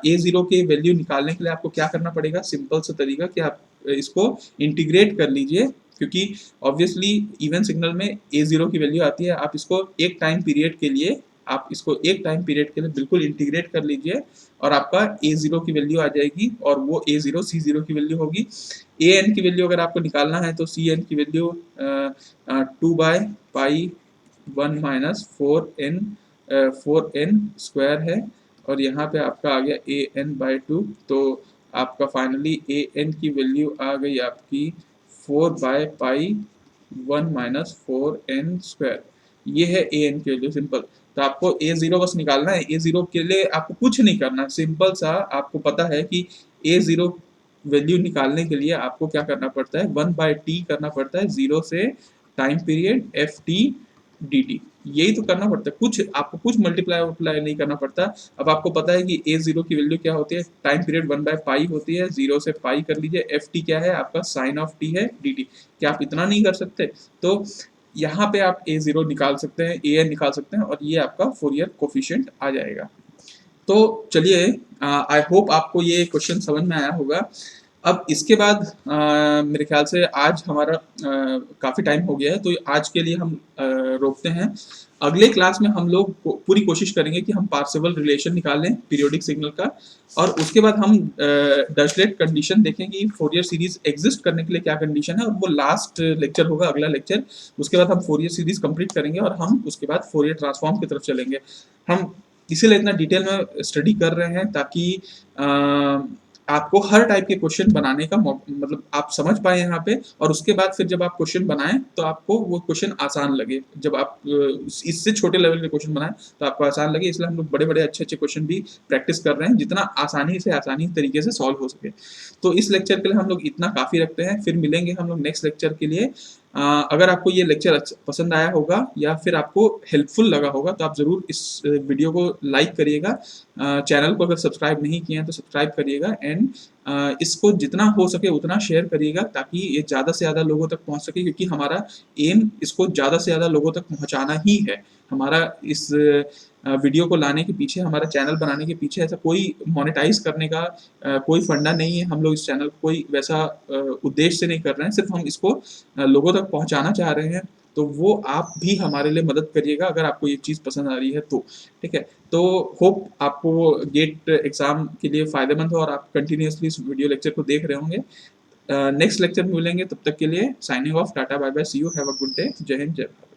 a0 की वैल्यू निकालने के लिए आपको क्या करना पड़ेगा, सिंपल सा तरीका कि आप इसको इंटीग्रेट कर लीजिए, क्योंकि ऑब्वियसली इवन सिग्नल में a0 की वैल्यू आती है। आप इसको एक टाइम पीरियड के लिए, बिल्कुल इंटीग्रेट कर लीजिए, और आपका a0 की वैल्यू आ जाएगी, और वो a0 c0 की वैल्यू होगी। an की वैल्यू अगर आपको निकालना है तो cn की value 2 by pi 1 minus 4n square है, और यहाँ पे आपका आ गया ए एन बाई टू, तो आपका फाइनली ए एन की वैल्यू आ गई आपकी 4 bye pi 1 minus 4n square. ये है ए एन की वैल्यू, सिंपल। तो आपको a0 बस निकालना है, a0 के लिए आपको कुछ नहीं करना, सिंपल सा आपको पता है कि a0 वैल्यू निकालने के लिए आपको क्या करना पड़ता है, 1 बाय टी करना पड़ता है, 0 से time period F T D T, यही तो करना पड़ता है, कुछ आपको कुछ मल्टीप्लाई नहीं करना पड़ता। अब आपको पता है कि a0 की वैल्यू क्या होती है, टाइम पीरियड 1 बाय पाई होती है, 0 से पाई कर लीजिए, एफ टी क्या है आपका, साइन ऑफ टी है डी टी। क्या आप इतना नहीं कर सकते? तो यहाँ पे आप a0 निकाल सकते हैं, a n निकाल सकते हैं, और ये आपका फोरियर कोफिशिएंट आ जाएगा। तो चलिए, आई होप आपको ये क्वेश्चन समझ में आया होगा। अब इसके बाद मेरे ख्याल से आज हमारा काफ़ी टाइम हो गया है, तो आज के लिए हम रोकते हैं। अगले क्लास में हम लोग पूरी कोशिश करेंगे कि हम पार्सेबल रिलेशन निकाल लें पीरियोडिक सिग्नल का, और उसके बाद हम डर्शलेट कंडीशन देखेंगे कि फोरियर सीरीज एग्जिस्ट करने के लिए क्या कंडीशन है, और वो लास्ट लेक्चर होगा, अगला लेक्चर। उसके बाद हम फोरियर सीरीज कंप्लीट करेंगे, और हम उसके बाद फोरियर ट्रांसफॉर्म की तरफ चलेंगे। हम इसीलिए इतना डिटेल में स्टडी कर रहे हैं, ताकि आपको हर टाइप के क्वेश्चन बनाने का मतलब आप समझ पाए यहाँ पे, और उसके बाद फिर जब आप क्वेश्चन बनाएं तो आपको वो क्वेश्चन आसान लगे। जब आप इससे छोटे लेवल के क्वेश्चन बनाएं तो आपको आसान लगे, इसलिए हम लोग बड़े बड़े अच्छे अच्छे क्वेश्चन भी प्रैक्टिस कर रहे हैं, जितना आसानी तरीके से सॉल्व हो सके। तो इस लेक्चर के लिए हम लोग इतना काफ़ी रखते हैं, फिर मिलेंगे हम लोग नेक्स्ट लेक्चर के लिए। अगर आपको ये लेक्चर पसंद आया होगा या फिर आपको हेल्पफुल लगा होगा तो आप ज़रूर इस वीडियो को लाइक करिएगा। चैनल को अगर सब्सक्राइब नहीं किए हैं तो सब्सक्राइब करिएगा एंड इसको जितना हो सके उतना शेयर करिएगा ताकि ये ज़्यादा से ज़्यादा लोगों तक पहुंच सके, क्योंकि हमारा एम इसको ज़्यादा से ज़्यादा लोगों तक पहुंचाना ही है। हमारा इस वीडियो को लाने के पीछे, हमारा चैनल बनाने के पीछे ऐसा कोई मोनेटाइज करने का कोई फंडा नहीं है। हम लोग इस चैनल को कोई वैसा उद्देश्य से नहीं कर रहे हैं, सिर्फ हम इसको लोगों तक पहुंचाना चाह रहे हैं। तो वो आप भी हमारे लिए मदद करिएगा अगर आपको ये चीज़ पसंद आ रही है तो, ठीक है। तो होप आपको गेट एग्जाम के लिए फ़ायदेमंद हो और आप कंटिन्यूअसली इस वीडियो लेक्चर को देख रहे होंगे। नेक्स्ट लेक्चर में मिलेंगे, तब तक के लिए signing off, tata bye bye, see you, have a good day, जय हिंद जय भारत।